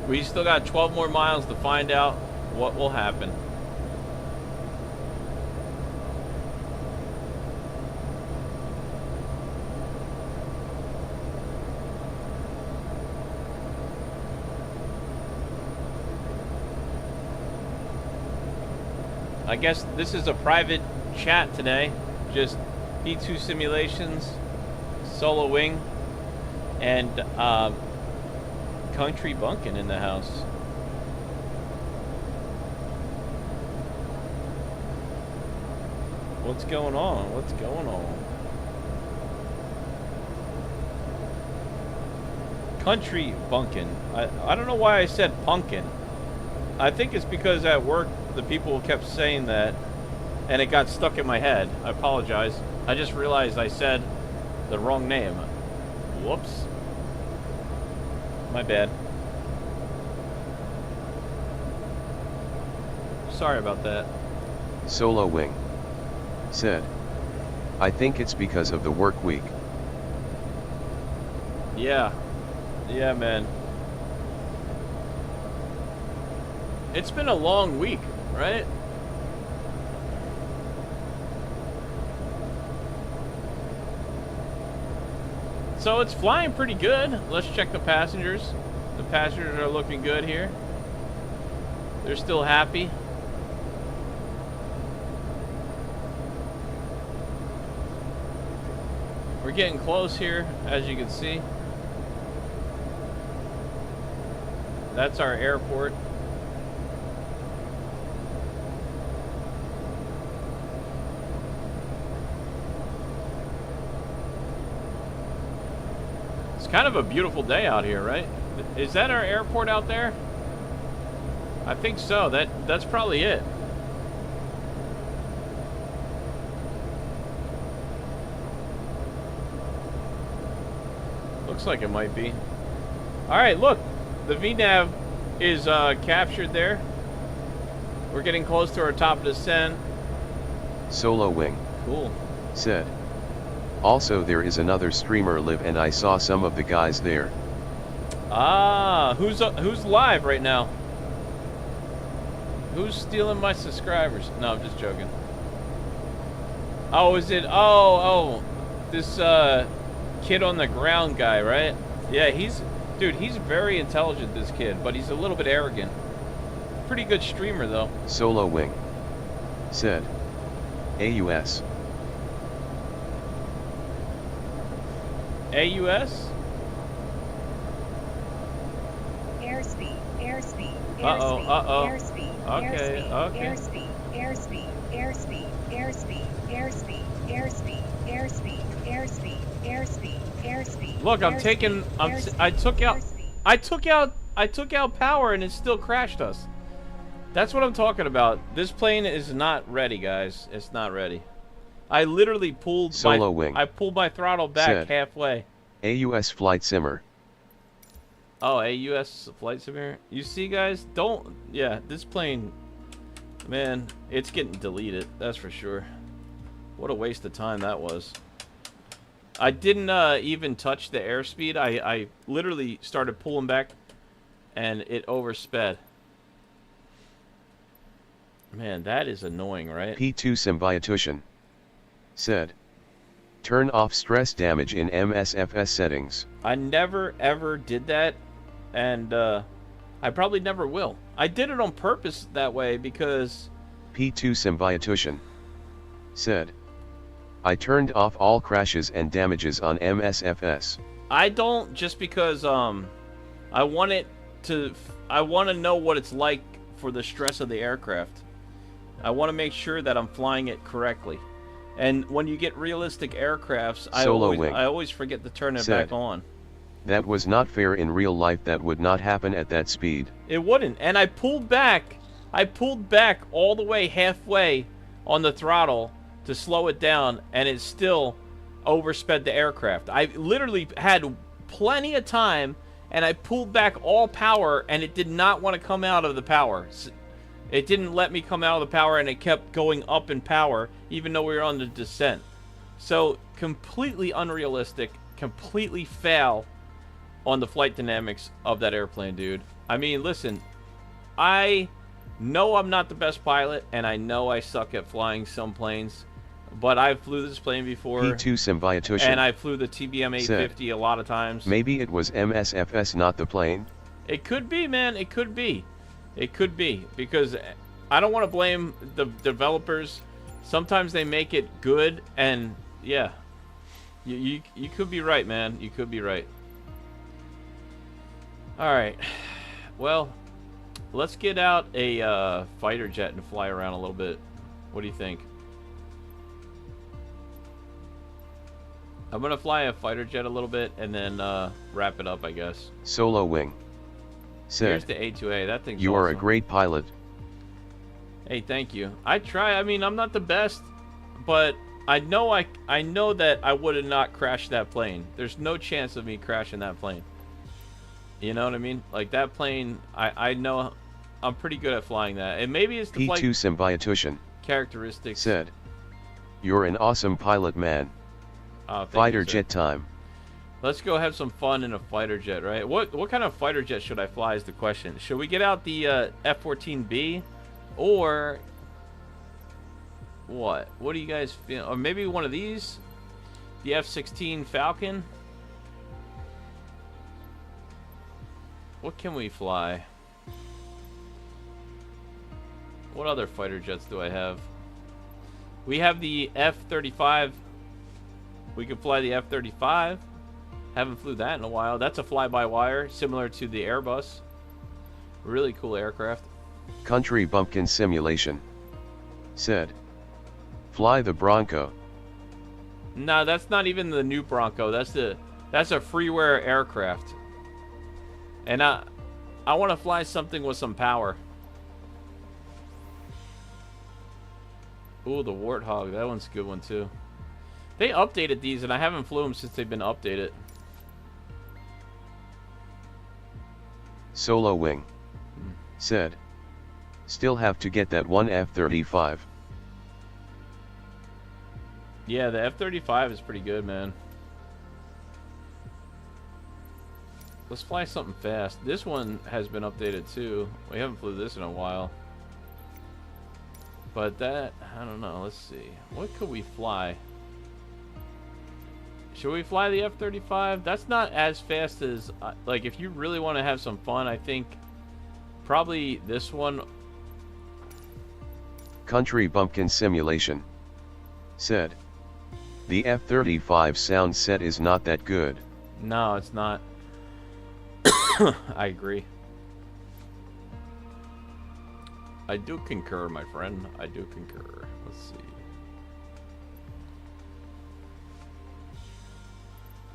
We still got 12 more miles to find out what will happen. I guess this is a private chat today. Just P2 simulations, Solo Wing, and Country Bunkin' in the house. What's going on? What's going on? Country Bunkin'. I don't know why I said pumpkin. I think it's because at work the people kept saying that and it got stuck in my head. I apologize. I just realized I said the wrong name. Whoops. My bad. Sorry about that. Solo Wing said, I think it's because of the work week. Yeah. Yeah, man. It's been a long week, right? So it's flying pretty good. Let's check the passengers. The passengers are looking good here. They're still happy. We're getting close here, as you can see. That's our airport. It's kind of a beautiful day out here, right? Is that our airport out there? I think so. That's probably it. Looks like it might be. All right, look. The VNav is captured there. We're getting close to our top of the descent. Solo Wing Cool. said, also there is another streamer live and I saw some of the guys there. Ah, who's live right now? Who's stealing my subscribers? No, I'm just joking. Oh, is it? Oh, this kid on the ground guy, right? Yeah, dude, he's very intelligent, this kid, but he's a little bit arrogant. Pretty good streamer, though. Solo Wing said, AUS. AUS? Airspeed, airspeed, Uh-oh, airspeed, uh-oh. airspeed, Okay, airspeed, okay. airspeed, airspeed, airspeed, airspeed, airspeed, airspeed, airspeed, airspeed, airspeed, airspeed. Look, I'm taking. I took out power, and it still crashed us. That's what I'm talking about. This plane is not ready, guys. It's not ready. I literally pulled Solo Wing I pulled my throttle back said, halfway. AUS Flight Simmer. Oh, AUS flight simulator. You see, guys? Yeah, this plane, man, it's getting deleted. That's for sure. What a waste of time that was. I didn't even touch the airspeed. I literally started pulling back, and it oversped. Man, that is annoying, right? P2 Symbiotution said, turn off stress damage in MSFS settings. I never ever did that, and I probably never will. I did it on purpose that way because... P2 Symbiotution said, I turned off all crashes and damages on MSFS. I don't, just because I want to know what it's like for the stress of the aircraft. I want to make sure that I'm flying it correctly. And when you get realistic aircrafts, I Solo wing. always forget to turn it Said. back on. That was not fair in real life. That would not happen at that speed. It wouldn't. And I pulled back. I pulled back all the way halfway on the throttle to slow it down, and it still oversped the aircraft. I literally had plenty of time, and I pulled back all power, and it did not want to come out of the power. It didn't let me come out of the power, and it kept going up in power, even though we were on the descent. So, completely unrealistic, completely foul on the flight dynamics of that airplane, dude. I mean, listen, I know I'm not the best pilot, and I know I suck at flying some planes, but I flew this plane before. P2 Symbiotution. And I flew the TBM 850 a lot of times. Maybe it was MSFS, not the plane? It could be, man. It could be. It could be. Because I don't want to blame the developers. Sometimes they make it good, and yeah. You could be right, man. You could be right. Alright. Well, let's get out a fighter jet and fly around a little bit. What do you think? I'm gonna fly a fighter jet a little bit and then wrap it up, I guess. Solo wing. Said. Here's the A2A. That thing's You awesome. are a great pilot. Hey, thank you. I try. I mean, I'm not the best, but I know that I would have not crashed that plane. There's no chance of me crashing that plane. You know what I mean? Like that plane, I know I'm pretty good at flying that. And maybe it's the P2 flight Symbiotution. characteristics. Said. You're an awesome pilot, man. Thank Fighter you, sir. jet time. Let's go have some fun in a fighter jet, right? What kind of fighter jet should I fly is the question. Should we get out the F-14B or what? What do you guys feel? Or maybe one of these? The F-16 Falcon? What can we fly? What other fighter jets do I have? We have the F-35. We could fly the F-35. Haven't flew that in a while. That's a fly-by-wire, similar to the Airbus. Really cool aircraft. Country bumpkin simulation. Said. Fly the Bronco. No, that's not even the new Bronco. That's a freeware aircraft. And I want to fly something with some power. Ooh, the Warthog. That one's a good one too. They updated these, and I haven't flew them since they've been updated. Solo wing. Said. Still have to get that one F-35. Yeah, the F-35 is pretty good, man. Let's fly something fast. This one has been updated too. We haven't flew this in a while. But that, I don't know. Let's see. What could we fly? Should we fly the F-35? That's not as fast as, like, if you really want to have some fun, I think probably this one. Country bumpkin simulation. Said. The F-35 sound set is not that good. No, it's not. I agree. I do concur, my friend. I do concur. Let's see.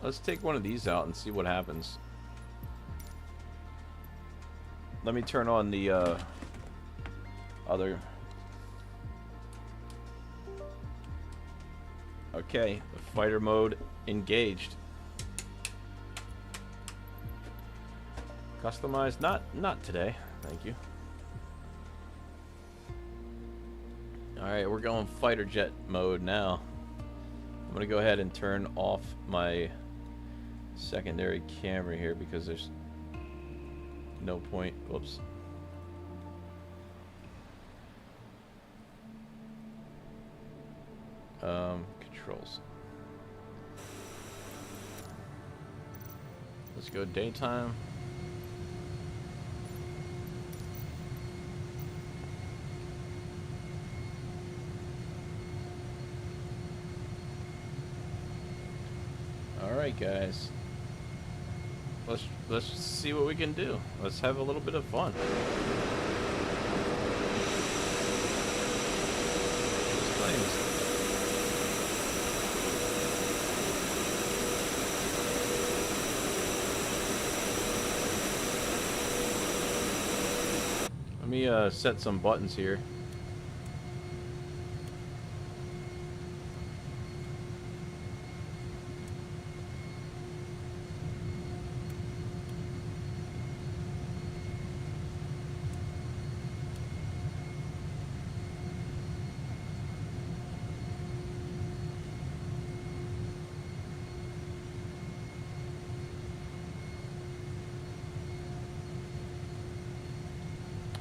Let's take one of these out and see what happens. Let me turn on the other. Okay, fighter mode engaged. Customized? Not today. Thank you. Alright, we're going fighter jet mode now. I'm gonna go ahead and turn off my secondary camera here because there's no point. Whoops. Controls. Let's go daytime. All right, guys. Let's see what we can do. Let's have a little bit of fun. This me set some buttons here.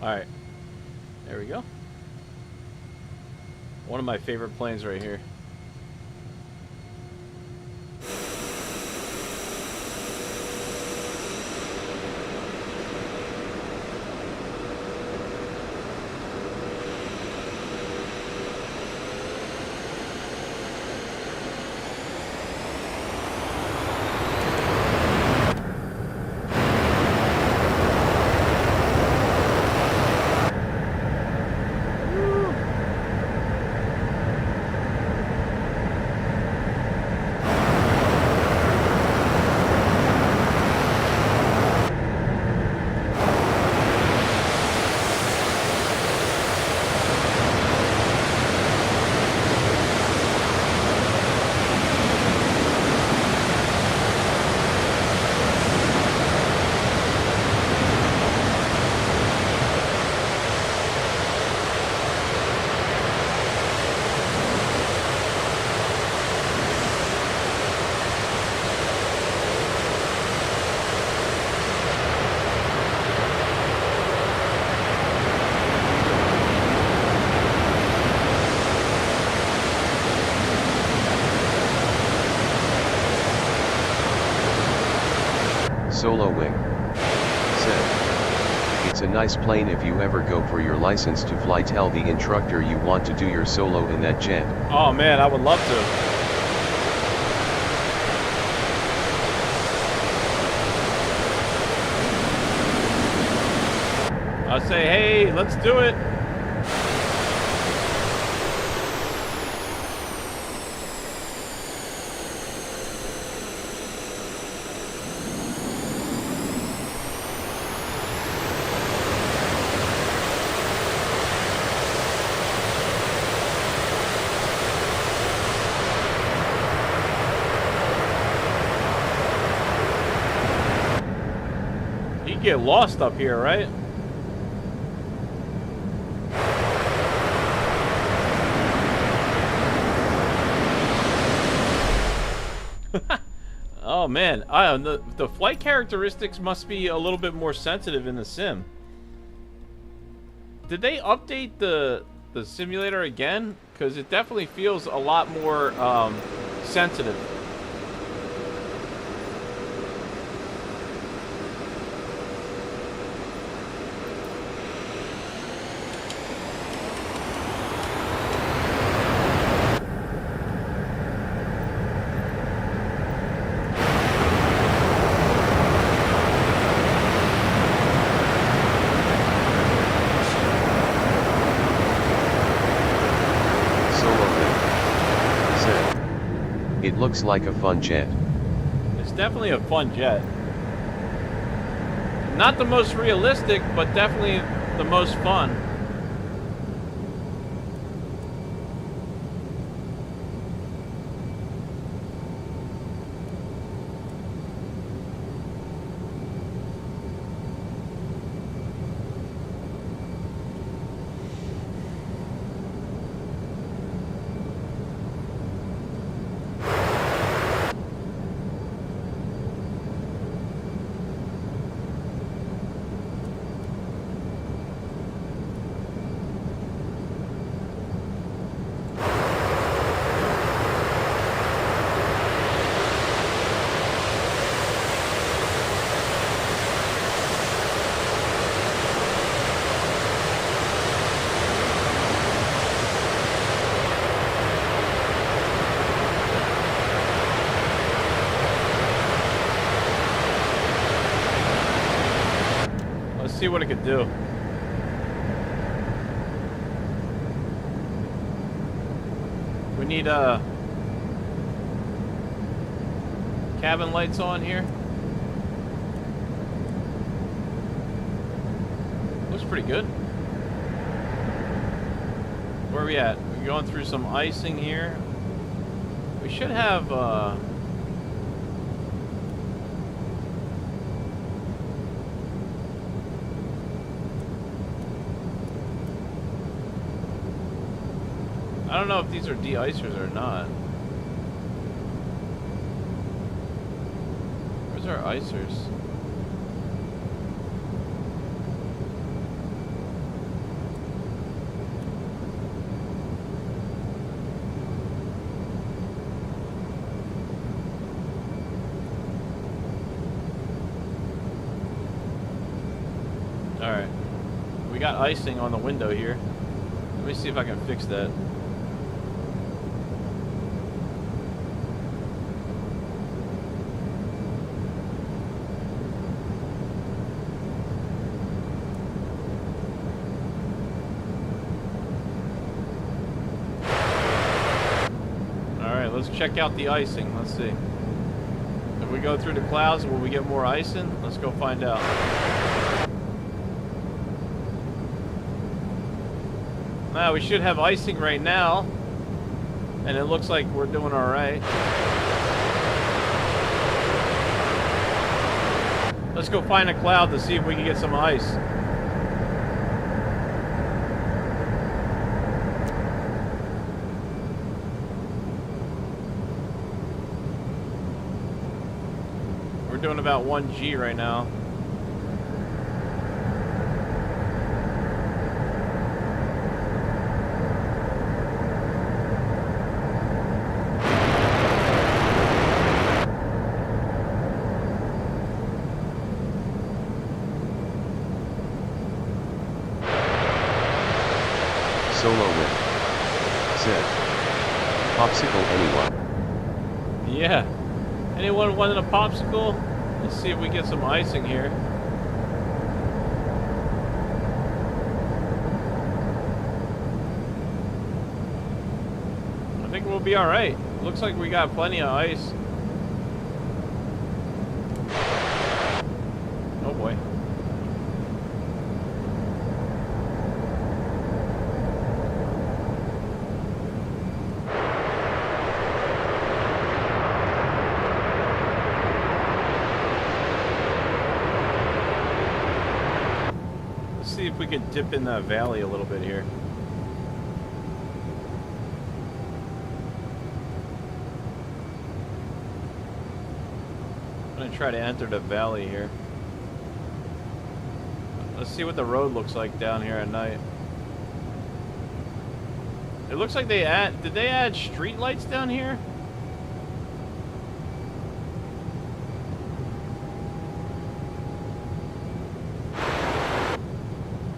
Alright, there we go. One of my favorite planes right here. Solo Wing said, "It's a nice plane. If you ever go for your license to fly, tell the instructor you want to do your solo in that jet." Oh man, I would love to. I'll say, hey, let's do it. You get lost up here, right? Oh man, the flight characteristics must be a little bit more sensitive in the sim. Did they update the simulator again? Because it definitely feels a lot more sensitive. It looks like a fun jet. It's definitely a fun jet. Not the most realistic, but definitely the most fun. See what it could do. We need cabin lights on here. Looks pretty good. we at? We're going through some icing here. We should have, I don't know if these are de-icers or not. Where's our icers? Alright. We got icing on the window here. Let me see if I can fix that. Alright, let's check out the icing. Let's see. If we go through the clouds, will we get more icing? Let's go find out. Now, we should have icing right now. And it looks like we're doing alright. Let's go find a cloud to see if we can get some ice. We're doing about 1G right now. Solo win. Said. Popsicle anyone? Yeah. Anyone wanting a popsicle? Let's see if we get some icing here. I think we'll be alright. Looks like we got plenty of ice. Oh boy. See if we can dip in that valley a little bit here. I'm gonna try to enter the valley here. Let's see what the road looks like down here at night. It looks like did they add street lights down here?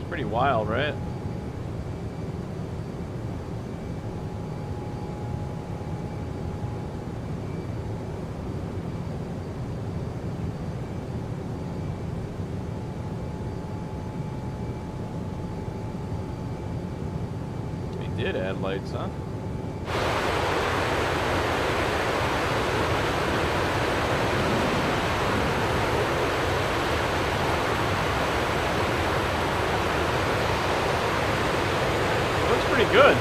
Pretty wild, right? They did add lights, huh? Pretty good.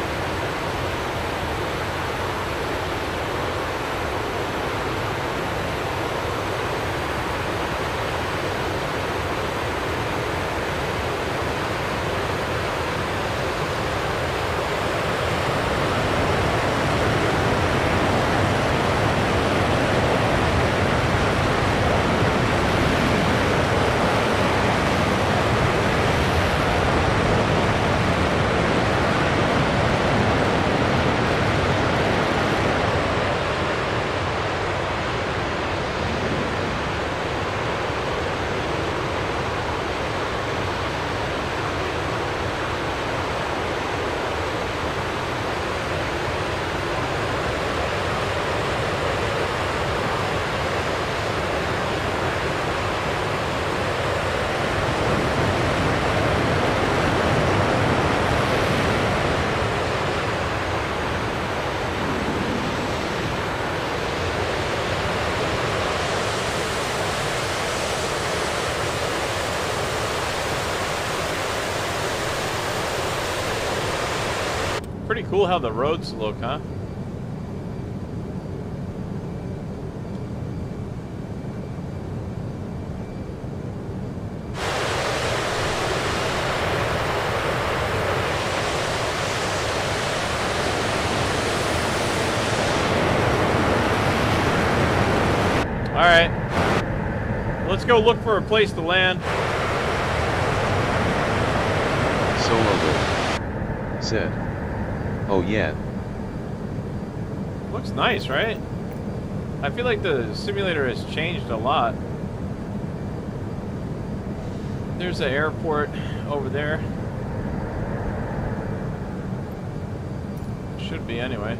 pretty cool how the roads look, huh? Alright. Let's go look for a place to land. Solo said. Oh yeah. Looks nice, right? I feel like the simulator has changed a lot. There's the airport over there. Should be anyway.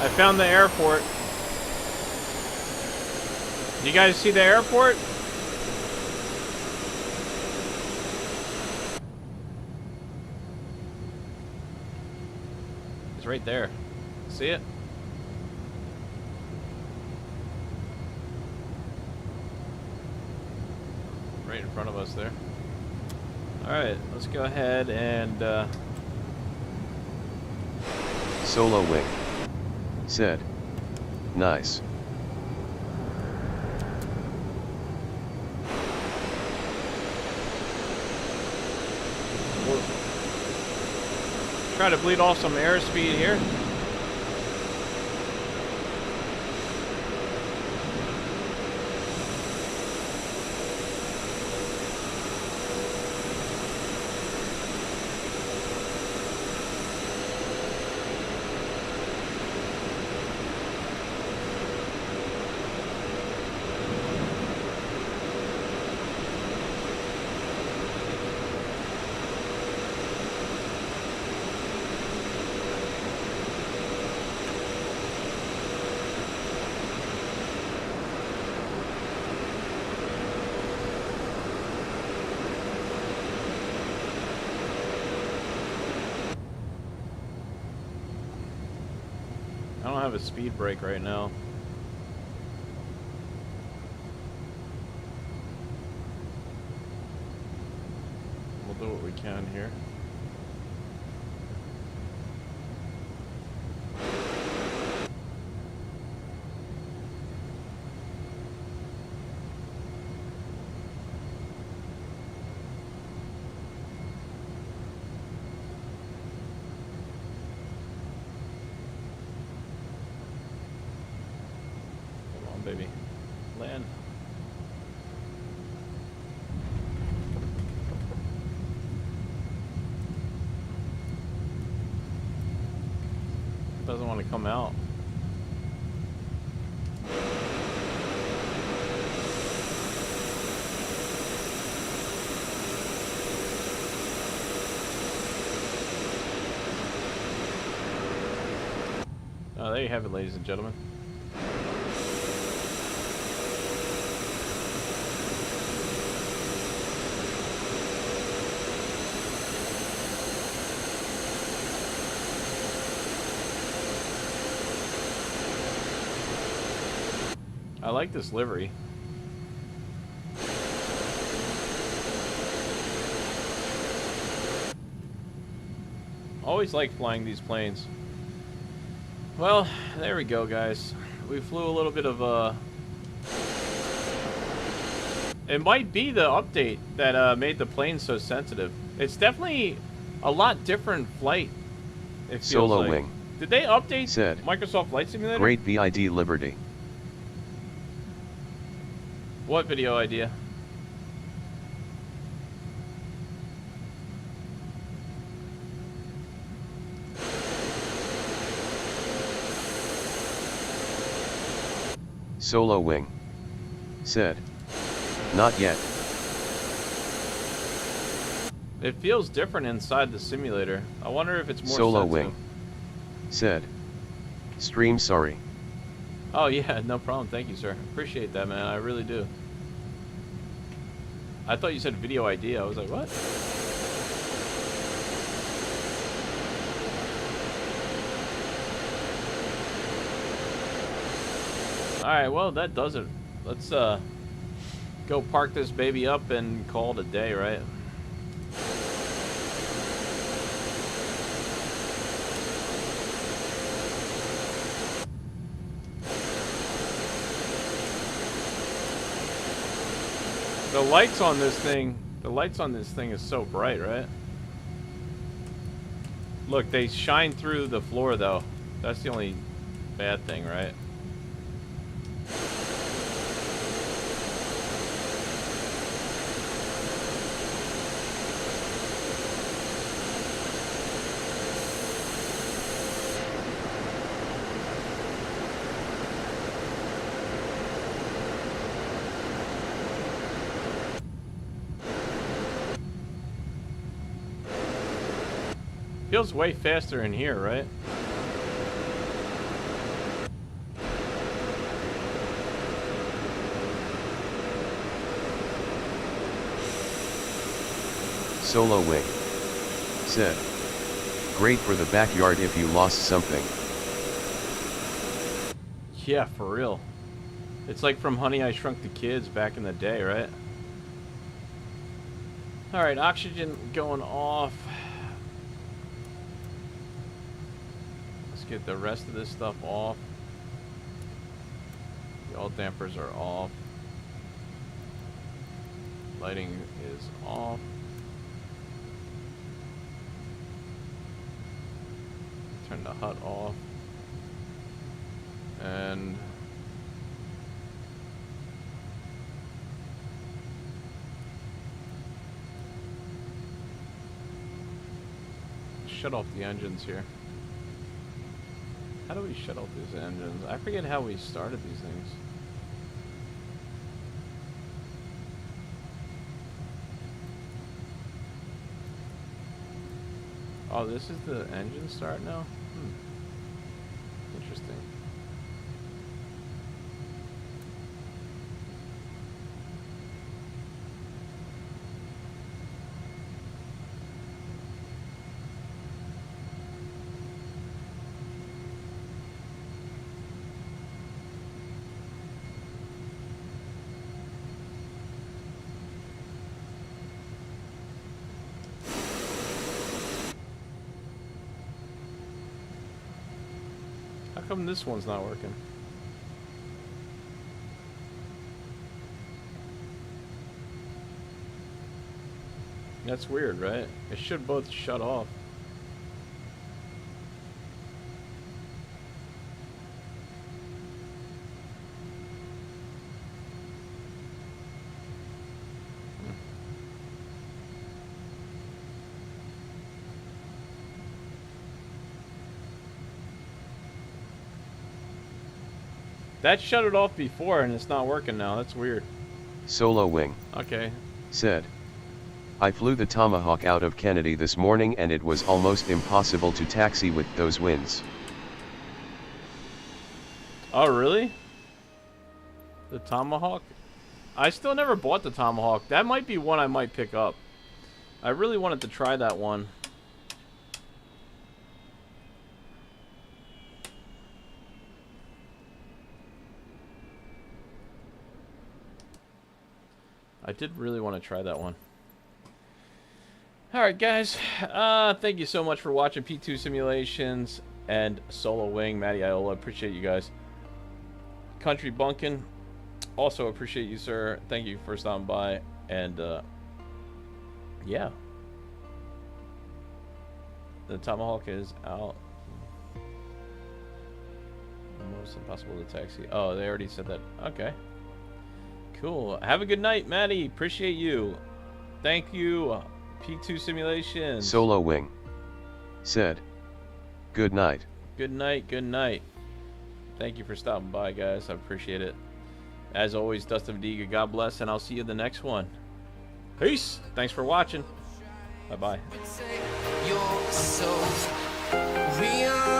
I found the airport. You guys see the airport? It's right there. See it? Right in front of us there. Alright, let's go ahead and Solo wing said. Nice. we'll try to bleed off some airspeed here. I don't have a speed brake right now. We'll do what we can here. Baby, land. Doesn't want to come out. Oh, there you have it, ladies and gentlemen. I like this livery. Always like flying these planes. Well, there we go, guys. We flew a little bit of it might be the update that made the plane so sensitive. It's definitely a lot different flight. It feels Solo like. wing Did they update said. Microsoft Flight Simulator? Great VID Liberty. What video idea? Solo Wing said, not yet. It feels different inside the simulator. I wonder if it's more Solo sensitive. Wing said, stream sorry. Oh yeah, no problem. Thank you, sir. Appreciate that, man. I really do. I thought you said video ID. I was like, what? Alright, well, that does it. Let's go park this baby up and call it a day, right? The lights on this thing is so bright, right? Look, they shine through the floor though. That's the only bad thing, right? Feels way faster in here, right? Solo Wing said, great for the backyard if you lost something. Yeah, for real. It's like from Honey, I Shrunk the Kids back in the day, right? Alright, oxygen going off. Let's get the rest of this stuff off. The oil dampers are off. Lighting is off. Turn the HUD off. And shut off the engines here. How do we shut off these engines? I forget how we started these things. Oh, this is the engine start now? Interesting. How come this one's not working? That's weird, right? It should both shut off. That shut it off before and it's not working now. That's weird. Solo Wing Okay. said, I flew the Tomahawk out of Kennedy this morning and it was almost impossible to taxi with those winds. Oh, really? The Tomahawk? I still never bought the Tomahawk. That might be one I might pick up. I really wanted to try that one. I did really want to try that one. Alright guys, thank you so much for watching P2 Simulations and Solo Wing. Matty Iola, appreciate you guys. Country Bunkin, also appreciate you, sir. Thank you for stopping by. And yeah, the Tomahawk is out. Almost impossible to taxi. Oh, they already said that. Okay. Cool. Have a good night, Maddie. Appreciate you. Thank you, P2 Simulations. Solo Wing said, good night. Good night. Good night. Thank you for stopping by, guys. I appreciate it. As always, Dustin Vadiga, God bless, and I'll see you in the next one. Peace. Thanks for watching. Bye-bye. You're so real.